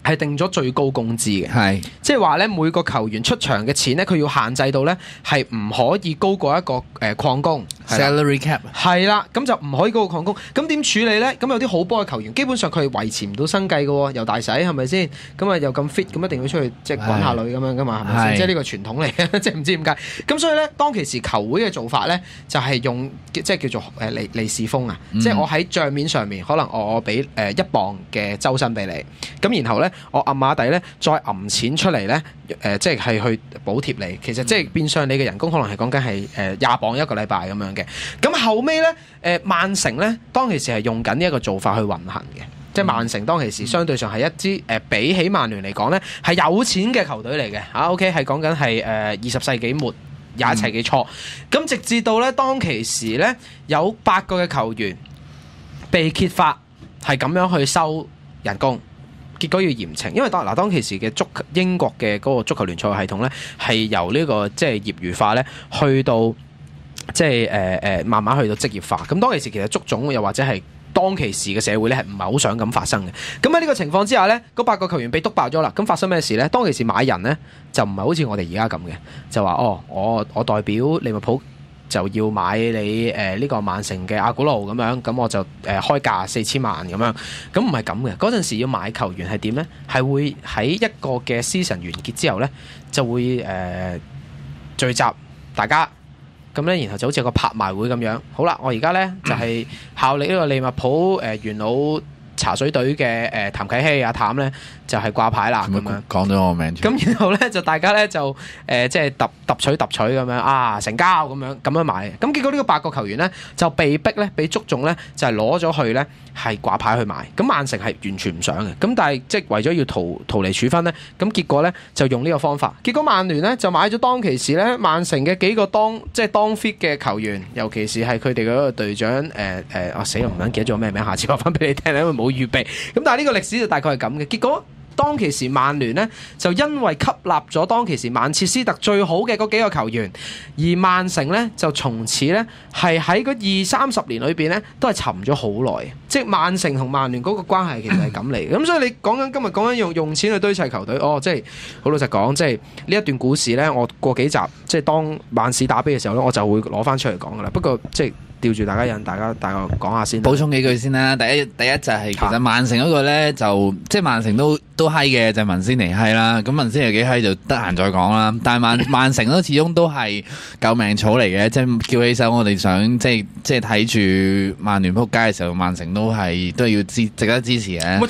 係定咗最高工資嘅，即係話咧每個球員出場嘅錢咧，佢要限制到咧係唔可以高過一個礦工 salary cap 係啦，咁就唔可以高過礦工。咁點處理咧？咁有啲好波嘅球員，基本上佢係維持唔到生計嘅喎，又大使係咪先？咁啊又咁 fit，咁一定要出去即係滾下女咁樣噶嘛，係咪先？即係呢個傳統嚟嘅，即係唔知點解。咁所以咧，當其時球會嘅做法咧，就係用即係叫做利是封啊，即係我喺帳面上面可能我俾1磅嘅周薪俾你，咁然後咧我暗馬底咧再揞錢出嚟咧，即係去補貼你。其實即係變相你嘅人工可能係講緊係20磅一個禮拜咁樣嘅。咁後尾咧曼城咧當其時係用緊呢一個做法去運行嘅，即係曼城當其時相對上係一支比起曼聯嚟講咧係有錢嘅球隊嚟嘅嚇。OK 係講緊係20世紀末21世紀初。咁直至到咧當其時咧有8個嘅球員被揭發係咁樣去收人工結果要嚴懲，因為當其時嘅英國嘅嗰個足球聯賽系統咧，係由呢個即係業餘化咧，去到即係慢慢去到職業化。咁當其時其實足總又或者係當其時嘅社會咧，係唔係好想咁發生嘅。咁喺呢個情況之下咧，嗰8個球員被督爆咗啦。咁發生咩事咧？當其時買人咧就唔係好似我哋而家咁嘅，就話我代表利物浦就要買你呢個曼城嘅阿古路咁樣，咁我就開價4000萬咁樣。咁唔係咁嘅，嗰陣時要買球員係點咧？係會喺一個嘅 season 完結之後咧，就會聚集大家。咁咧，然後就好似個拍賣會咁樣。好啦，我而家咧就係效力呢個利物浦元老茶水隊嘅譚啟希阿譚咧，就係掛牌啦咁樣。講咗我名。咁然後咧就大家咧就即係揼取咁樣啊，成交咁樣買。咁結果呢個8個球員咧就被逼咧，俾足總咧就係攞咗去咧係掛牌去賣。咁曼城係完全唔想嘅。咁但係即係為咗要逃離處分咧，咁結果咧就用呢個方法。結果曼聯咧就買咗當其時咧曼城嘅幾個當 fit 嘅球員，尤其是係佢哋嗰個隊長我死啦唔撚記得咗咩名，下次話翻俾你聽，因為冇預備。咁但係呢個歷史就大概係咁嘅。結果當其時曼聯呢，就因為吸納咗當其時曼徹斯特最好嘅嗰幾個球員，而曼城呢，就從此呢，係喺嗰20-30年裏邊呢，都係沉咗好耐。即係曼城同曼聯嗰個關係其實係咁嚟嘅。咁所以你今日講緊用錢去堆砌球隊，即係好老實講，即係呢一段故事呢，我過幾集即係當曼市打比嘅時候呢，我就會攞翻出嚟講噶啦。不過即係吊住大家癮，大家講下先。補充幾句先啦。第一就係其實曼城嗰個咧就即係曼城都閪嘅，就係文仙尼閪啦。咁文仙尼幾閪就得閒再講啦。但係曼城都始終都係救命草嚟嘅，即係叫起手我哋想即係睇住曼聯撲街嘅時候，曼城都係要值得支持嘅。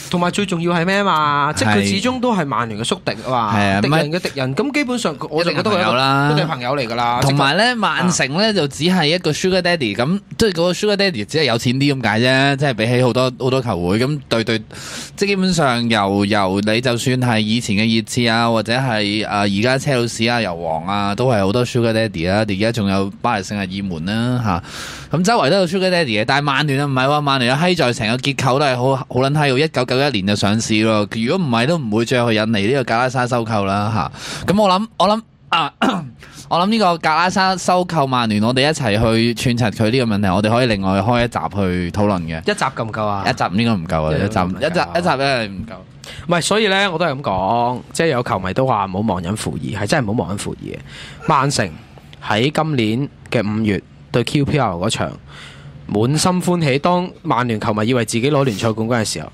同埋最重要係咩啊嘛？即係佢始終都係曼聯嘅宿敵啊嘛，敵人嘅敵人。咁基本上我就覺得佢係朋友嚟㗎啦。同埋咧，曼城咧就只係一個 Sugar Daddy 咁，即係嗰個 Sugar Daddy 只係有錢啲咁解啫。即係比起好多球會咁對，即係基本上由你就算係以前嘅熱刺啊，或者係而家車路士啊、油王啊，都係好多 Sugar Daddy 啊。而家仲有巴黎聖日耳門啦嚇，咁周圍都有 Sugar Daddy 嘅。但係曼聯啊唔係喎，曼聯嘅閪在成個結構都係好撚閪喎。1991年就上市咯，如果唔係都唔會再去引嚟呢個格拉沙收購啦嚇。咁我諗呢個格拉沙收購曼聯，我哋一齊去串柒佢呢個問題，我哋可以另外開一集去討論嘅。一集夠唔夠啊？一集應該唔夠啊！一集咧唔夠。唔係，所以咧我都係咁講，即係有球迷都話唔好忘恩負義，係真係唔好忘恩負義嘅。曼城喺今年嘅5月對 QPR 嗰場，滿心歡喜，當曼聯球迷以為自己攞聯賽冠軍嘅時候，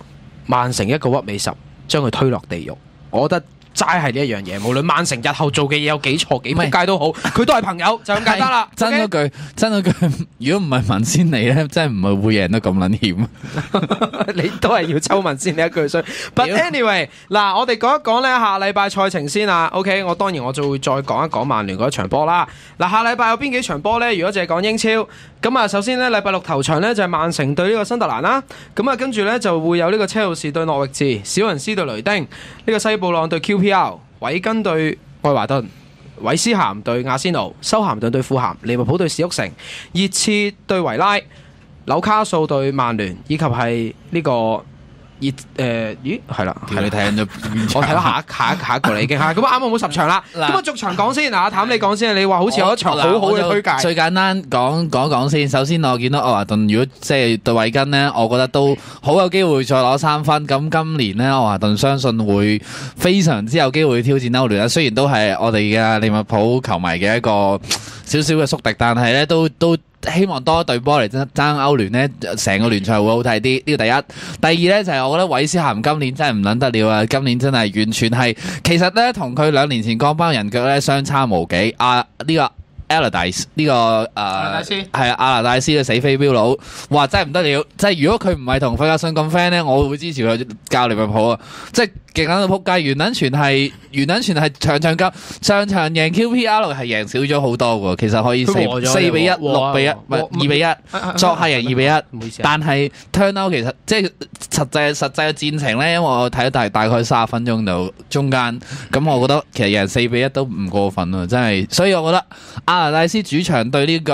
曼城一個屈尾十將佢推落地獄。我覺得齋係呢一樣嘢，無論曼城日後做嘅嘢有幾錯幾撲街都好，佢都係朋友，就咁簡單啦。真嗰句，如果唔係文仙尼咧，真係唔係會贏得咁撚險。你都係要抽文仙尼一句衰。But anyway， 嗱，我哋講一講咧下禮拜賽程先啦。OK， 我當然我就會再講一講曼聯嗰場波啦。嗱，下禮拜有邊幾場波咧？如果淨係講英超，咁啊，首先咧禮拜6頭場咧就係曼城對呢個新特蘭啦。咁啊，跟住咧就會有呢個車路士對諾域治、史雲斯對雷丁，呢個西布朗對 QPR、韋根對愛華頓、韋斯咸對阿仙奴、修咸頓對富咸、利物浦對史屋城、熱刺對維拉、紐卡素對曼聯，以及係呢個咦係啦，你睇緊咗，我睇到下一個啦已經嚇，咁啱啱冇10場啦，咁啊逐場講先。阿譚你講先，你話好似有一場好好嘅推介。最簡單講先，首先我見到愛華頓如果即係對韋根呢，我覺得都好有機會再攞3分。咁今年呢，愛華頓相信會非常之有機會挑戰歐聯啦。雖然都係我哋嘅利物浦球迷嘅一個少少嘅宿敵，但係咧都希望多一隊波嚟爭歐聯呢，成個聯賽會好睇啲。呢個第一。第二呢，就係我覺得韋斯咸今年真係唔撚得了啊！今年真係完全係，其實呢，同佢2年前降班人腳呢相差無幾。呢個Allardyce 呢個係阿拿戴斯嘅死飛鏢佬，哇真係唔得了！即係如果佢唔係同費格遜咁 friend 咧，我會支持佢教利物浦啊！即係勁撚到撲街，完撚全係場急，上場贏 QPR 係贏少咗好多喎。其實可以4比1、6比1，唔係2比1，作客贏2比1。但係 turn out 其實即係實際嘅戰情咧，因為我睇咗大概30分鐘到中間，咁我覺得其實贏4比1都唔過分啊！真係，所以我覺得阿拿戴斯主場對呢個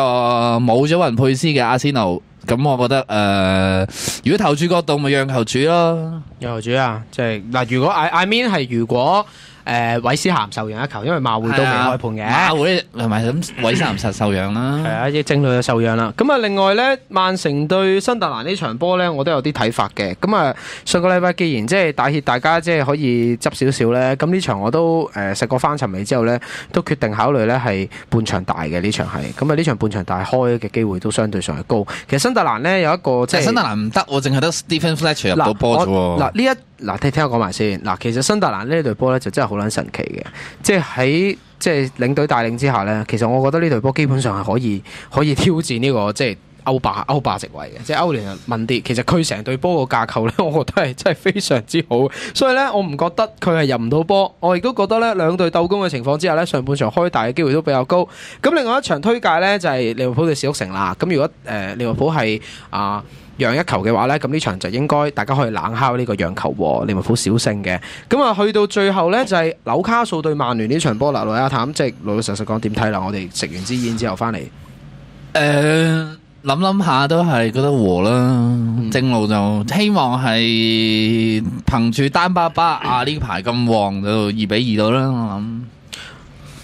冇咗雲佩斯嘅阿仙奴咁我覺得如果投注角度咪讓球主咯。讓球主啊，即係嗱，如果 I mean 係如果韋斯咸受讓一球，因為馬會都未開盤嘅，馬會係咪咁韋斯咸實受讓啦？係啊，啲精鋭就受讓啦。咁啊，另外咧，曼城對新特蘭呢場波咧，我都有啲睇法嘅。咁啊，上個禮拜既然即係帶挈大家即係可以執少少咧，咁呢場我都食過翻尋味之後咧，都決定考慮咧係半場大嘅呢場係。咁啊，呢場半場大開嘅機會都相對上係高。其實新特蘭咧有一個即係新特蘭唔得，我淨係得 Stephen Fletcher 入到波啫喎。嗱，聽我講埋先。嗱，其實新特蘭呢隊波咧就真係好撚神奇嘅，即係喺領隊帶領之下咧，其實我覺得呢隊波基本上係可以挑戰呢個即係歐霸席位嘅，即係歐聯問啲。其實佢成隊波個架構咧，我覺得係真係非常之好。所以咧，我唔覺得佢係入唔到波，我亦都覺得咧兩隊鬥攻嘅情況之下咧，上半場開大嘅機會都比較高。咁另外一場推介咧就係利物浦對史篤城啦。咁如果利物浦係讓一球嘅話呢，咁呢場就應該大家可以冷敲呢個讓球喎，利物浦小勝嘅。咁啊，去到最後呢，就係紐卡素對曼聯呢場波啦。阿譚即係老老實實講點睇啦？我哋食完支煙之後翻嚟，諗下都係覺得和啦。正路就希望係憑住丹巴巴呢排咁旺就2-2到啦。我諗。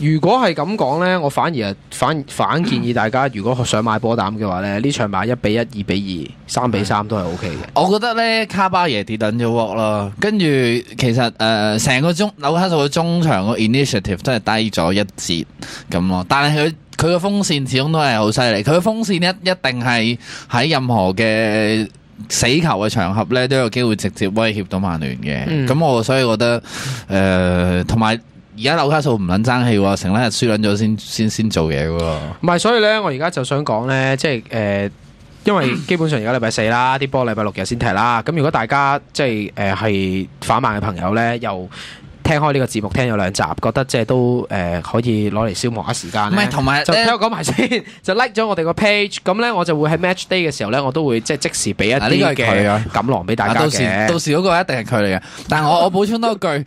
如果係咁講呢，我反而反建議大家，如果想買波膽嘅話呢場買1-1、2-2、3-3都係 OK 嘅。我覺得呢卡巴耶跌等咗鑊啦，跟住其實成個紐卡素嘅中場個 initiative 真係低咗一截咁咯。但係佢個鋒線始終都係好犀利，佢個鋒線一定係喺任何嘅死球嘅場合呢都有機會直接威脅到曼聯嘅。咁我所以覺得同埋。而家紐卡素唔撚爭氣喎，成日輸撚咗先做嘢喎。唔係，所以咧，我而家就想講咧，即係因為基本上而家禮拜4啦，啲波禮拜6日先踢啦。咁如果大家即係係反曼嘅朋友咧，又聽開呢個節目聽咗2集，覺得即係都可以攞嚟消磨下時間。唔係，同埋就聽我講埋先，就 like 咗我哋個 page，咁咧我就會喺 match day 嘅時候咧，我都會即時俾一啲嘅錦囊俾大家嘅。到時嗰個一定係佢嚟嘅。但係我補充多句，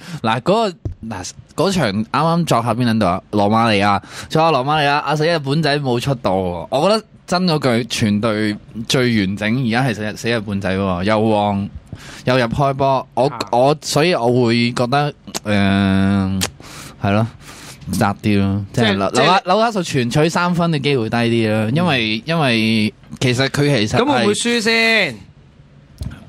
嗰場啱啱作客邊撚度啊？羅馬尼亞，作客羅馬尼亞，阿死日本仔冇出到喎。我覺得真嗰句全隊最完整，而家係死日本仔喎，又旺又入開波。所以我會覺得係咯，窄啲咯，即係紐卡素全取3分嘅機會低啲啦。因為其實佢其實咁會唔會輸先？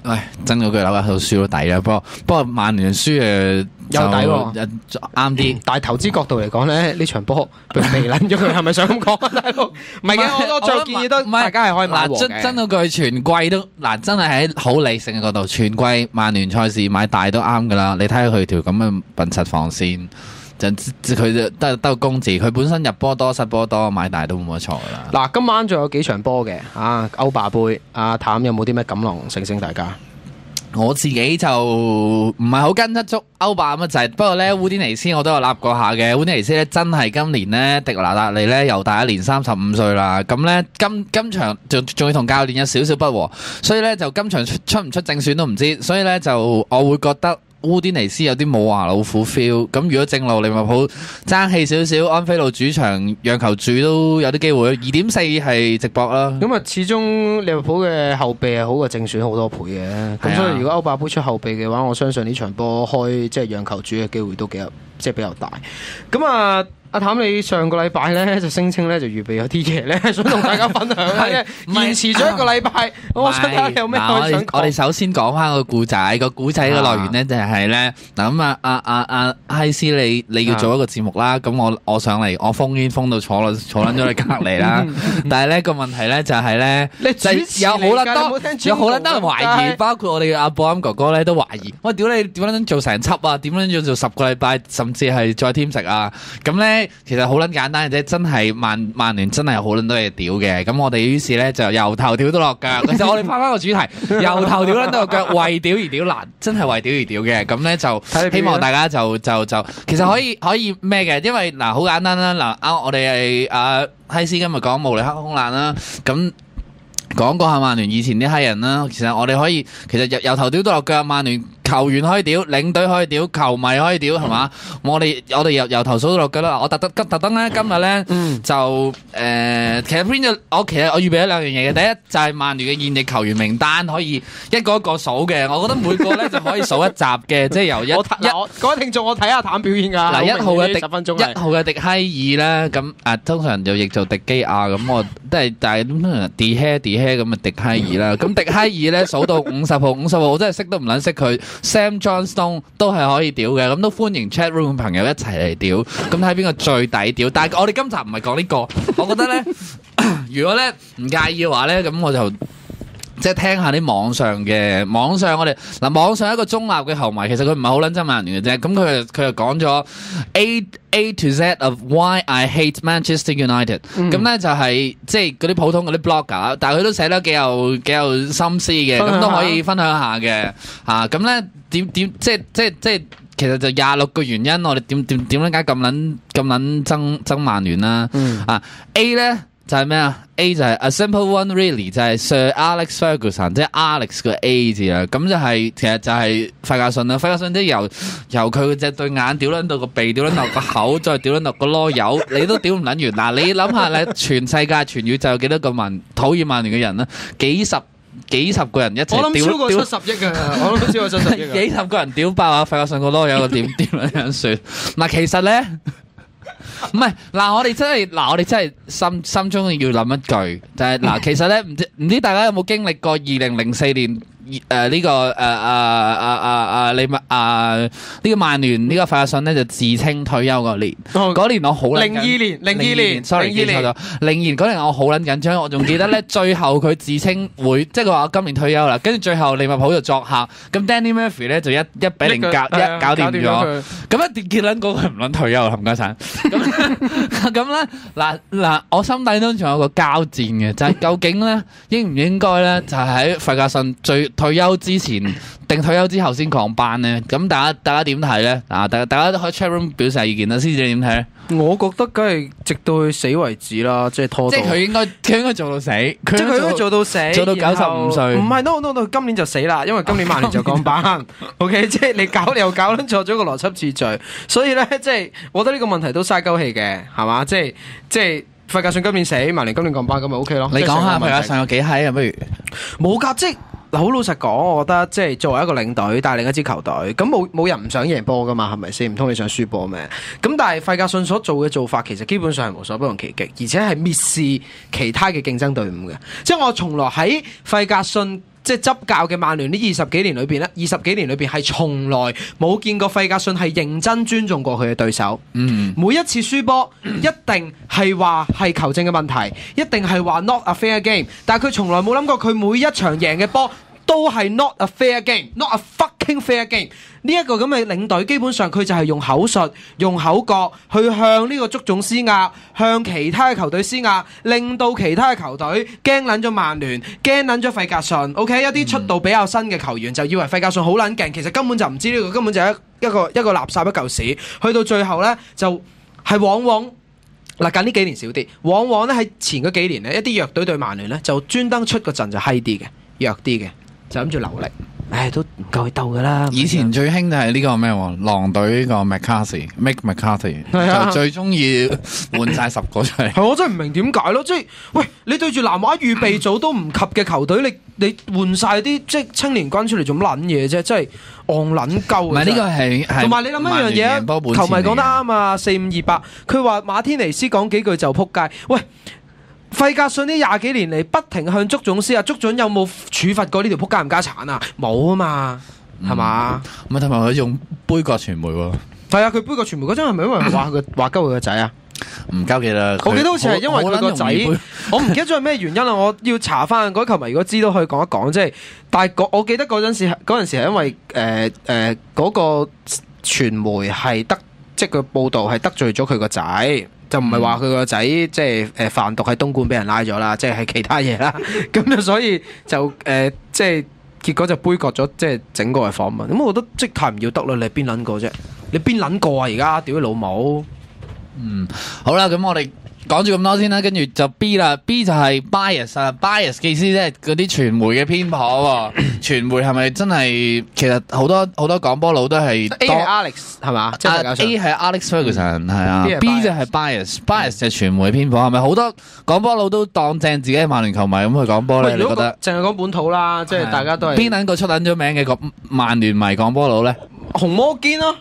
唉，真嗰句紐卡素輸到底啦。不過曼聯輸有底喎，啱啲。但係投資角度嚟講咧，呢場波未撚咗佢，係咪想咁講啊，大佬？唔係嘅，我最建議都大家係可以買和嘅。真嗰句全季都真係喺好理性嘅角度，全季曼聯賽事買大都啱噶啦。你睇下佢條咁嘅笨柒防線，佢就得個公字。佢本身入波多失波多，買大都冇乜錯啦。嗱，今晚仲有幾場波嘅歐霸杯，阿譚有冇啲咩錦囊醒大家？我自己就唔係好跟得足歐霸咁滯，不過咧烏甸尼斯我都有立過下嘅。烏甸尼斯咧真係今年咧迪拿達利咧又大一年35歲啦，咁咧今場仲要同教練有少少不和，所以咧就今場出唔出正選都唔知，所以咧就我會覺得烏甸尼斯有啲冇牙老虎 feel。咁如果正路利物浦爭氣少少，安菲路主場讓球主都有啲機會。2.4係直博啦。咁啊，始終利物浦嘅後備係好過正選好多倍嘅。咁所以如果歐霸杯出後備嘅話，我相信呢場波開即係讓球主嘅機會都比較大。咁啊。阿譚，你上個禮拜咧就聲稱咧就預備有啲嘢咧想同大家分享嘅，延遲咗1個禮拜，我想睇下你有咩想講。我哋首先講翻個故仔，個故仔嘅來源咧就係咧嗱咁阿希斯你要做一個節目啦，咁我上嚟我封煙封到坐撚咗你隔離啦，但係咧個問題咧就係咧，有好撚多人懷疑，包括我哋阿布啱哥哥咧都懷疑，喂屌你點樣做成輯啊？點樣要做10個禮拜，甚至係再添食啊？咁咧。其實好撚簡單嘅啫，真係曼聯真係好撚多嘢屌嘅，咁我哋於是咧就由頭屌到落腳。其實我哋翻翻個主題，由頭屌撚到落腳，為屌而屌難，真係為屌而屌嘅。咁咧就希望大家就其實可以咩嘅，因為嗱好簡單啦，嗱我哋係希斯今日講慕尼黑空難啦，咁。講過下曼聯以前啲黑人啦，其實我哋可以由頭屌到落腳，曼聯球員可以屌，領隊可以屌，球迷可以屌，係嘛？我哋由頭數到落㗎啦。我特登咧，今日咧就其實編咗我預備咗兩樣嘢嘅。第一就係曼聯嘅現役球員名單，可以一個一個數嘅。我覺得每個咧就可以數一集嘅，即係由各位聽眾，我睇下譚表演㗎。嗱，1號嘅10分鐘係迪希爾啦，咁通常就譯做迪基亞，咁我都係但係通常迪希咁啊迪希爾啦。咁迪希爾咧數到50號，我真係識都唔撚識佢。Sam Johnstone 都係可以屌嘅，咁都歡迎 chat room 朋友一齊嚟屌。咁睇邊個最抵屌？但係我哋今集唔係講呢個，我覺得咧，如果咧唔介意嘅話咧，咁我就即係聽下啲網上我哋網上一個中立嘅球迷，其實佢唔係好撚憎曼聯嘅啫。咁佢就講咗 A to Z of why I hate Manchester United。咁咧就係即係嗰啲普通嗰啲 blogger，但係佢都寫得幾有心思嘅，咁都可以分享下嘅嚇。咁咧點即係其實就26個原因，我哋點解咁撚憎曼聯啦？A 咧就係咩啊？A 就係 a simple one really 就係 Sir Alex Ferguson， 即係 Alex 個 A 字啊。咁就係其實就係費格遜啦。費格遜即係由佢隻對眼屌撚到個鼻，屌撚到個口，再屌撚到個囉柚，你都屌唔撚完。嗱，你諗下咧，全世界全宇宙有幾多個討厭曼聯嘅人咧？幾十個人一齊屌，我諗超過70億嘅，我諗超過70億嘅。幾十個人屌爆啊！費格遜個囉柚個點樣算？嗱，其實咧。唔係嗱，我哋真係心中要諗一句，就係嗱，其實咧唔知大家有冇經歷過2004年呢個呢個曼聯呢個費格遜咧就自稱退休嗰年，嗰年我好02年，sorry 記錯咗，02年嗰年我好撚緊張，我仲記得咧最後佢自稱會，即係佢話我今年退休啦，跟住最後利物浦就作客，咁 Danny Murphy 咧就1-0搞掂咗，咁一結撚嗰個唔撚退休啦，冚家鏟，咁咧嗱，我心底都仲有個交戰嘅，就係究竟咧應唔應該咧就係喺費格遜退休之前定退休之後先降班咧？咁大家點睇咧？大家都可以 chat room 表示意見啦。師姐點睇咧？我覺得梗係直到佢死為止啦，即係拖到。即係佢應該做到死，即係佢應該做到死，做到95歲。唔係 no，今年就死啦，因為今年曼聯就降班。OK， 即係你又搞錯咗個邏輯次序，所以咧即係我覺得呢個問題都嘥鳩氣嘅，係嘛？即係費格遜今年死，曼聯今年降班咁咪 OK 咯。你講下費格遜有幾閪啊？不如冇㗎，即係。好老實講，我覺得即係作為一個領隊帶領一支球隊，咁冇人唔想贏波噶嘛，係咪先？唔通你想輸波咩？咁但係費格遜所做嘅做法，其實基本上係無所不用其極，而且係蔑視其他嘅競爭隊伍嘅。即係我從來喺費格遜即係執教嘅曼聯呢20幾年裏邊係從來冇見過費格遜係認真尊重過佢嘅對手。每一次輸波一定係話係球證嘅問題，一定係話 not a fair game， 但係佢從來冇諗過佢每一場贏嘅波都係 not a fair game，not a fucking fair game。呢一個咁嘅領隊，基本上佢就係用口述、用口角去向呢個足總施壓，向其他嘅球隊施壓，令到其他嘅球隊驚撚咗曼聯，驚撚咗費格遜。OK， 一啲出道比較新嘅球員就以為費格遜好撚勁，其實根本就唔知呢個，根本就係一個垃圾一嚿屎。去到最後呢，就係往往嗱近呢幾年少啲，往往呢喺前嗰幾年呢，一啲弱隊對曼聯呢，就專登出個陣就閪啲嘅，弱啲嘅。就諗住留力，都唔夠佢鬥噶啦。以前最興就係呢個咩喎？狼隊呢個 McCarthy 就最中意換晒10個出嚟。係我真係唔明點解咯，即係喂你對住南華預備組都唔及嘅球隊，你換晒啲即係青年軍出嚟做乜撚嘢啫？真係戇撚鳩。唔係呢個係同埋你諗一樣嘢，球迷講得啱啊，4528，佢話馬天尼斯講幾句就撲街，喂。費格遜呢20幾年嚟不停向足總施壓，足總有冇處罰過呢條撲街冚家鏟啊？冇啊嘛，係嘛？唔係同埋佢用杯葛傳媒喎。係啊，佢杯葛傳媒嗰陣係咪因為話鳩佢個仔啊？唔交記啦，我記得好似係因為佢個仔，我唔記得咗係咩原因啦。我要查翻嗰啲球迷，如果知道可以講一講。即係，但係我記得嗰陣時係因為嗰個傳媒係即係個報導係得罪咗佢個仔。就唔係話佢個仔即係販毒喺東莞俾人拉咗啦，即係其他嘢啦。咁就所以就即係結果就杯葛咗即係整個嘅訪問。咁我覺得即係太唔要得啦！你係邊撚個啫？你邊撚個啊？而家屌你老母！好啦，咁我哋講住咁多先啦，跟住就 B 啦 ，B 就係 bias 啊 ，bias 嘅意思即係嗰啲傳媒嘅偏頗喎。傳媒係咪真係其實好多廣播佬都係 A 係 Alex 係嘛？即係大家想 A 係 Alex Ferguson 係啊 B 係，B 就係 bias 就係傳媒偏頗，係咪好多廣播佬都當正自己係曼聯球迷咁去講波咧？你覺得？淨係講本土啦，即係大家都係邊撚個出撚咗名嘅個曼聯迷講波佬咧？紅魔堅咯，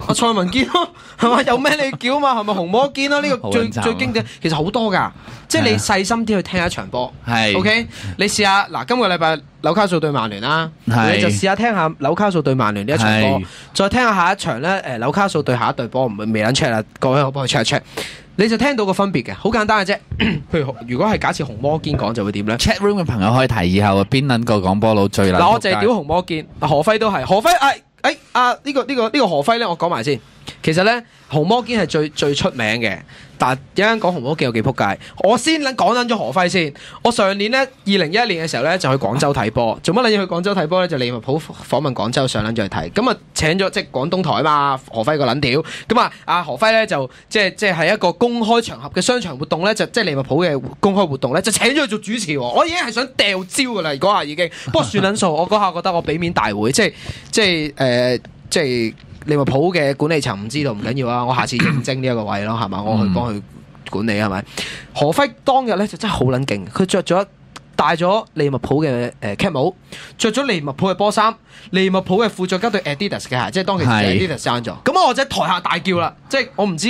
阿蔡文堅咯，係嘛？有咩你叫嘛？係咪紅魔堅咯？呢個最經典，其實好多㗎，即係你細心啲去聽一場波。係 OK，你試下嗱，今個禮拜紐卡素對曼聯啦，你就試下聽下紐卡素對曼聯呢一場波，再聽下下一場咧紐卡素對下一隊波，唔會未撚 check 啦，各位我幫佢 check 一 check，你就聽到個分別嘅，好簡單嘅啫。譬如如果係假設紅魔堅講就會點咧 ？Chat room 嘅朋友可以提以後邊撚個講波佬最撚？嗱，我就係屌紅魔堅，何輝都係，何輝呢個何輝咧，我講埋先。其實咧，紅魔堅係最出名嘅，但係一陣講紅魔堅有幾撲街。我先講緊咗何輝先。我上年咧2011年嘅時候咧就去廣州睇波，做乜撚嘢去廣州睇波咧？就利物浦訪問廣州，上撚咗去睇。咁啊請咗即係廣東台啊嘛，何輝個撚屌。咁啊阿何輝咧就即係一個公開場合嘅商場活動咧，就即係利物浦嘅公開活動咧，就請咗佢做主持喎。我已經係想掉招㗎啦，嗰下已經。不過算撚數，我嗰下覺得我俾面大會，即係利物浦嘅管理層唔知道唔緊要啊，我下次認證呢一個位咯，係嘛？我去幫佢管理係咪？何輝當日咧就真係好撚勁，佢戴咗利物浦嘅cap 帽，着咗利物浦嘅波衫，利物浦嘅褲再加對 Adidas 嘅鞋，即係當其時 Adidas 爭咗。咁我就喺台下大叫啦，即係我唔知，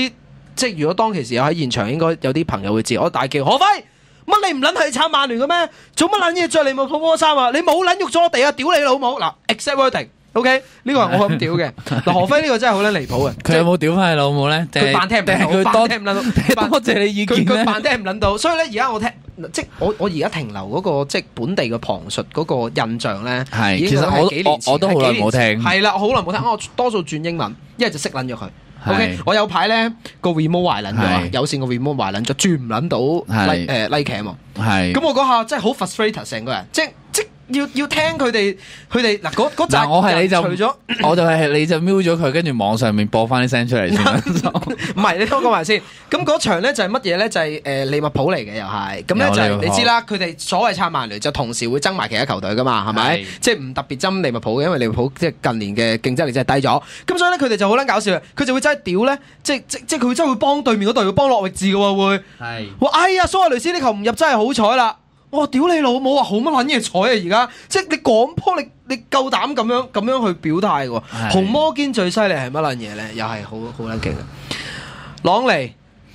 即係如果當其時有喺現場，應該有啲朋友會知，我大叫何輝，乜你唔撚係撐曼聯嘅咩？做乜撚嘢着利物浦波衫啊？你冇撚喐咗我哋啊！屌你老母嗱 ，accept wording。OK， 呢個係我咁屌嘅。嗱，何輝呢個真係好撚離譜嘅。佢有冇屌翻你老母咧？佢扮聽唔到，佢扮聽唔撚到。多謝你意見咧。佢扮聽唔撚到，所以咧而家我聽，即係我而家停留嗰個即係本地嘅旁述嗰個印象咧，係已經係幾年前，我都好耐冇聽。係啦，好耐冇聽。我多數轉英文，一係就識撚咗佢。OK，我有排咧個 remote 壞撚咗，有線個 remote 壞撚咗，轉唔撚到 like cam 啊。係。咁我嗰下真係好 frustrated 成個人，即要聽佢哋嗱嗰集，我係你就除咗我就係你就瞄咗佢，跟住網上面播翻啲聲出嚟先。唔係，你聽我講埋先。咁嗰場咧就係乜嘢咧？就係利物浦嚟嘅又係。咁咧就係你知啦，佢哋所謂撐曼聯就同時會爭埋其他球隊噶嘛，係咪？即係唔特別爭利物浦嘅，因為利物浦即係近年嘅競爭力真係低咗。咁所以咧佢哋就好撚搞笑嘅，佢就會真係屌咧，即係佢真係會幫對面嗰隊，會幫諾域治嘅喎會。係。哇！哎呀，蘇亞雷斯呢球唔入真係好彩啦！我屌你老母啊！好乜撚嘢彩啊！而家即係你講波，你夠膽咁樣去表態喎？紅魔堅最犀利係乜撚嘢咧？又係好撚勁啊！朗尼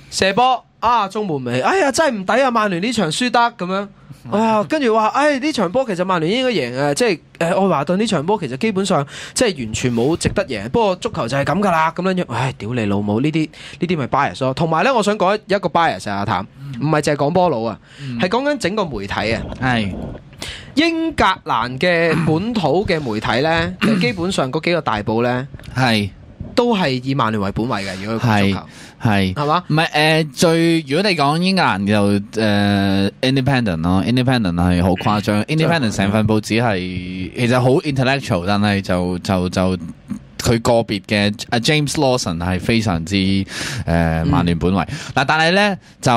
射波啊，中門尾！哎呀，真係唔抵啊！曼聯呢場輸得咁樣。啊，跟住話，呢場波其實曼聯應該贏嘅，即係愛華頓呢場波其實基本上即係完全冇值得贏。不過足球就係咁噶啦，咁樣樣，屌你老母！呢啲咪 bias 咯。同埋咧，我想講一個 bias 啊，阿譚，唔係淨係講波佬啊，係講緊整個媒體啊。係英格蘭嘅本土嘅媒體咧，基本上嗰幾個大報咧，係都係以曼聯為本位嘅。如果佢講足球。係嘛？唔係如果你講英格蘭就Independent 咯，Independent 係好誇張。Independent 成份報紙係其實好 intellectual，但係就佢個別嘅James Lawson 係非常之曼聯本位。嗱，但係咧就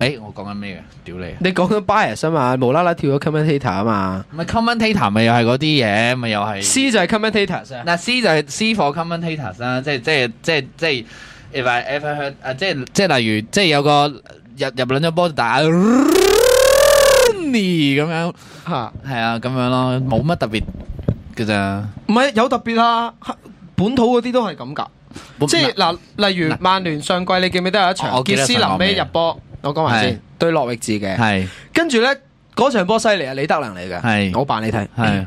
我講緊咩嘅？屌你！你講緊 bias 啊嘛，無啦啦跳咗 commentator 啊嘛。唔係 commentator 咪又係嗰啲嘢，咪又係 C 就係 commentators 啊。嗱 C 就係 C for commentators 啦，即係。If I ever heard 即係例如即係有個入撚咗波打咁樣嚇，係啊咁樣咯，冇乜特別嘅咋。唔係有特別啊，本土嗰啲都係咁㗎。即係嗱，例如曼聯上季你記唔記得有一場傑斯臨尾入波？我講埋先，對諾域治嘅。係跟住咧嗰場波犀利啊，李德能嚟嘅。係我扮你睇。係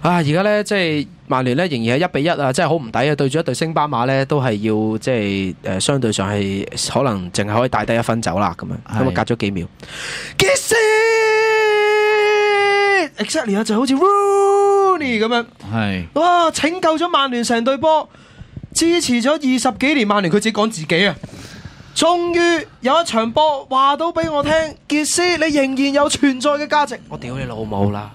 而家咧即係。曼聯咧仍然係1-1啊，真係好唔抵啊！對住一隊升班馬咧，都係要即係相對上係可能淨係可以帶低1分走啦咁樣，咁啊隔咗幾秒 ，Get it，exactly 就好似 Rooney 咁樣，係哇拯救咗曼聯成隊波，支持咗20幾年曼聯，佢自己講自己啊，終於有一場波話到俾我聽，傑斯你仍然有存在嘅價值，我屌你老母啦！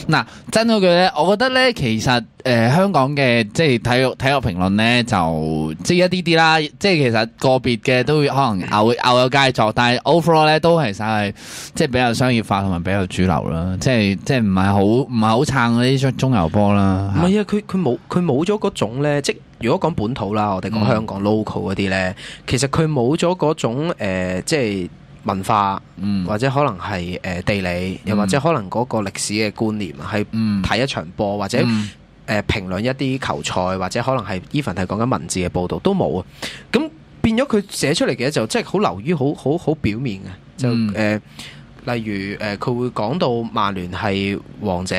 嗱，真嗰句咧，我覺得咧，其實香港嘅即係體育評論咧，就即係一啲啦，即係其實個別嘅都會可能偶有佳作，但係 overall 咧都係晒即係比較商業化同埋比較主流啦，即係唔係好撐嗰啲中游波啦。唔係啊，佢冇咗嗰種咧，即如果講本土啦，我哋講香港 local 嗰啲咧，其實佢冇咗嗰種即係文化，或者可能係地理，又或者可能嗰個歷史嘅觀念，係睇一場波或者評論一啲球賽，或者可能係 even 係講緊文字嘅報導都冇啊。咁變咗佢寫出嚟嘅就即係好流於好表面嘅，就例如佢會講到曼聯係王者，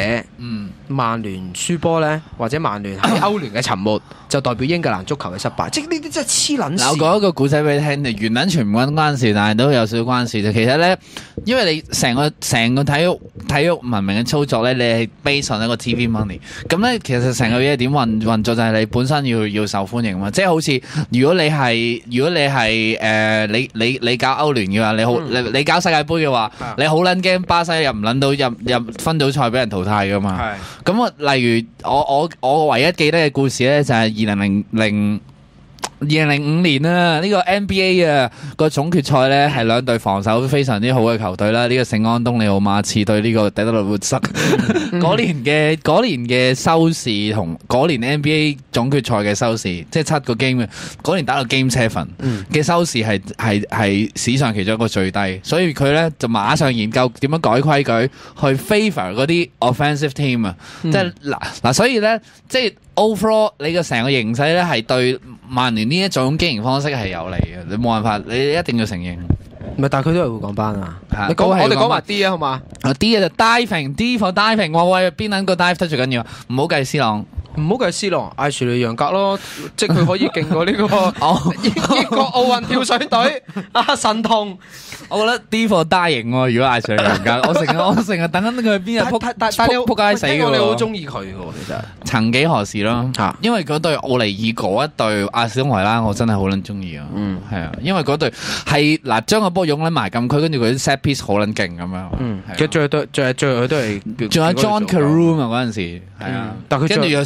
曼聯輸波呢，或者曼聯喺歐聯嘅沉沒，就代表英格蘭足球嘅失敗。即係呢啲真係黐撚線。我講一個古仔俾你聽，完全唔關事，但係都有少少關事啫。其實呢，因為你成個體育文明嘅操作呢，你係 based on 一個 TV money。咁呢，其實成個嘢點運作就係你本身要受歡迎嘛。即係好似如果你係你搞歐聯嘅話，你搞世界盃嘅話。你好撚驚巴西入唔撚到入分組賽俾人淘汰噶嘛？咁例如我唯一記得嘅故事咧，就係2005年啊，呢個 NBA 啊個總決賽咧係兩隊防守非常之好嘅球隊啦，呢個聖安東尼奧馬刺對呢個底特律活塞。嗰年嘅收視同嗰年 NBA 總決賽嘅收視，即係7個 game 嘅，嗰年打到 Game 7嘅收視係史上其中一個最低，所以佢咧就馬上研究點樣改規矩去 favor 嗰啲 offensive team 啊，即係嗱，所以咧即係 overall 你嘅成個形勢咧係對曼聯呢一種經營方式係有利嘅，你冇辦法，你一定要承認。唔係，但係佢都係會講班啊。我哋講埋 D 啊，好嘛？D 就 diving，D for diving。我喂邊撚個 dive 得最緊要？唔好計 C 朗，唔好計 C 朗，艾殊利楊格咯，即係佢可以勁過呢個英國奧運跳水隊神童。我覺得 D for dying 喎，如果艾殊利楊格，我成日等緊佢邊日撲街死嘅喎。你好中意佢嘅喎，其實。曾幾何時咯？因為嗰隊奧尼爾嗰一隊阿士東維拉，我真係好撚中意啊。係啊，因為嗰隊係嗱將個波擁撚埋禁區，跟住佢啲 set piece 好撚勁咁樣。其實最後佢都係。仲有 John Carew 啊嗰陣時，係啊，但佢跟住有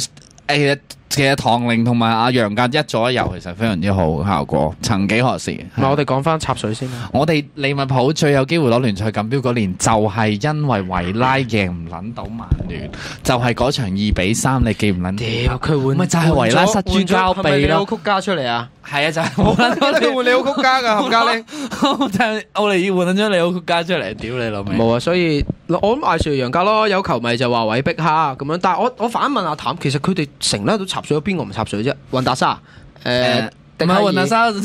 其實唐寧同埋阿楊格一左一右，其實非常之好嘅效果。曾幾何時？我哋講翻插水先啦。我哋利物浦最有機會攞聯賽錦標嗰年，就係因為維拉贏唔撚到曼聯，就係嗰場2-3，你記唔撚？屌佢換，咪就係維拉失諸交臂咯。係咪李奧曲加出嚟啊？係啊，就係冇撚到你換李奧曲加㗎，冚家拎。就係奧尼爾換咗李奧曲加出嚟，屌你老味。冇啊，所以我諗艾殊利楊格咯，有球迷就話韋碧哈咁樣，但係我反問阿譚，其實佢哋成日都插水，邊個唔插水啫？雲達沙唔係雲達沙都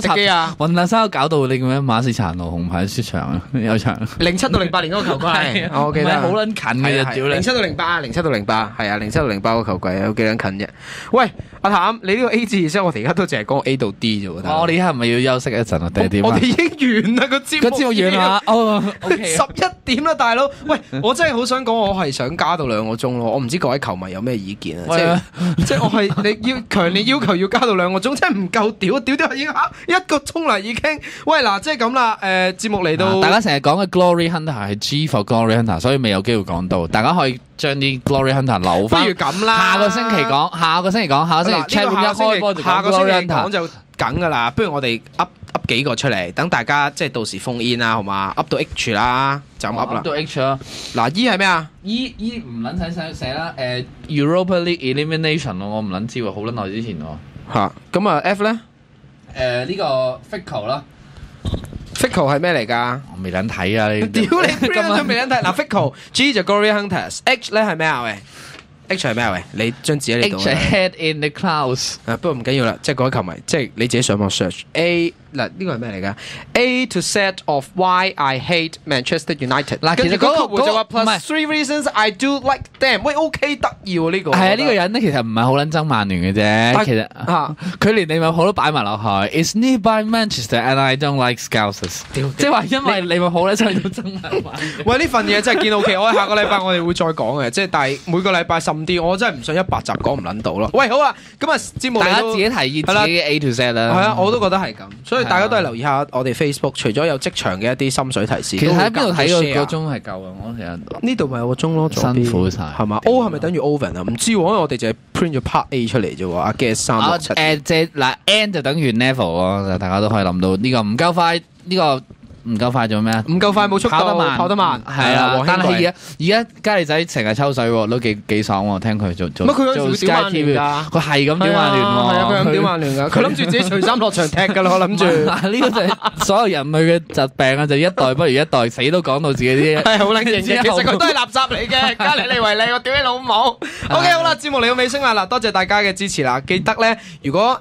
插機啊！雲達沙搞到你咁樣馬士殘路紅牌出場啊！有場07到08年嗰個球季，我記得好撚近嘅啫，屌你！07到08係啊，07到08個球季有幾撚近啫？喂，阿譚，你呢個 A 字意思，我哋而家都淨係講 A 到 D 啫喎。我哋而家係咪要休息一陣啊？定係點啊？我哋已經完啦個節目完啦，哦，11點啦，大佬。喂，我真係好想講，我係想加到2個鐘咯。我唔知各位球迷有咩意見啊？即係我係你要強烈要求要加到2個鐘，真係唔夠屌已經1個鐘啦已經。喂嗱，即係咁啦。節目嚟到，大家成日講嘅 Glory Hunter 係 G for Glory Hunter， 所以未有機會講到。大家可以將啲 Glory Hunter 留翻。不如咁啦，下個星期講，下個星期 chat room 一開波就講 Glory Hunter 就梗噶啦。不如我哋 up 幾個出嚟，等大家即係到時封煙啦，好嘛 ？up 到 H 啦，就咁 up 啦。up 到 H 啦。嗱 E 係咩啊 ？E 唔撚使寫啦。Europa League Elimination 我唔撚知喎，好撚耐之前喎。嚇，咁啊 F 咧？呢個 Fickle 啦 ，Fickle 係咩嚟㗎？我未撚睇啊！你屌你，Fickle 都未撚睇。嗱 Fickle G 就 Glory Hunters，H 咧係咩啊？喂 ，H 係咩啊？喂，你張紙喺呢度。H Head in the Clouds。不過唔緊要啦，即係各位球迷，即係你自己上網 search A。嗱，呢個係咩嚟㗎 ？A to set of why I hate Manchester United。嗱，其實嗰個就話 plus 3 reasons I do like them。喂 ，OK 得意喎呢個。係啊，呢個人咧其實唔係好撚憎曼聯嘅啫。其實佢連利物浦都擺埋落去。It's nearby Manchester and I don't like Scousers。即係話因為利物浦咧真係都憎曼聯。喂，呢份嘢真係見 OK。我下個禮拜我哋會再講嘅，即係但係每個禮拜甚啲，我真係唔想100集講唔撚到咯。喂，好啊，咁啊節目大家自己提議自己嘅 A to Z 啦。係啊，我都覺得係咁。所以大家都係留意下我哋 Facebook，除咗有職場嘅一啲心水提示，其實喺邊度睇個 share 鐘係夠嘅？我其實呢度咪有個鐘咯，左邊辛苦晒係嘛？O 係咪等於 oven 啊？唔知喎，因為我哋就係 print 咗 part A 出嚟啫喎。阿 Guess 367即係嗱 N 就等於 level 咯，大家都可以諗到呢個唔夠快，呢個唔夠快做咩啊？唔夠快冇速度，跑得慢，係啊！但係而家嘉利仔成日抽水喎，都幾爽喎！聽佢做乜佢嗰陣時會屌曼聯㗎？佢係咁屌曼聯喎，係啊！佢咁屌曼聯㗎，佢諗住自己除衫落場踢㗎啦，我諗住。呢個就係所有人類嘅疾病啊！就一代不如一代，死都講到自己啲係好撚型嘅，其實佢都係垃圾嚟嘅。加你為你，我屌你老母。OK， 好啦，節目嚟到尾聲啦，嗱，多謝大家嘅支持啦。記得咧，如果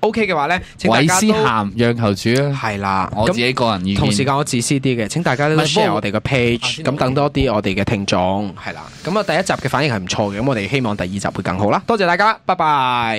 OK 嘅話咧，請大家都韋斯咸讓球主啊，係啦，我自己個人意見。同時間我自私啲嘅。請大家都 share 我哋嘅 page，咁等多啲我哋嘅聽眾，係啦。咁啊，第一集嘅反應係唔錯嘅，咁我哋希望第二集會更好啦。多謝大家，拜拜。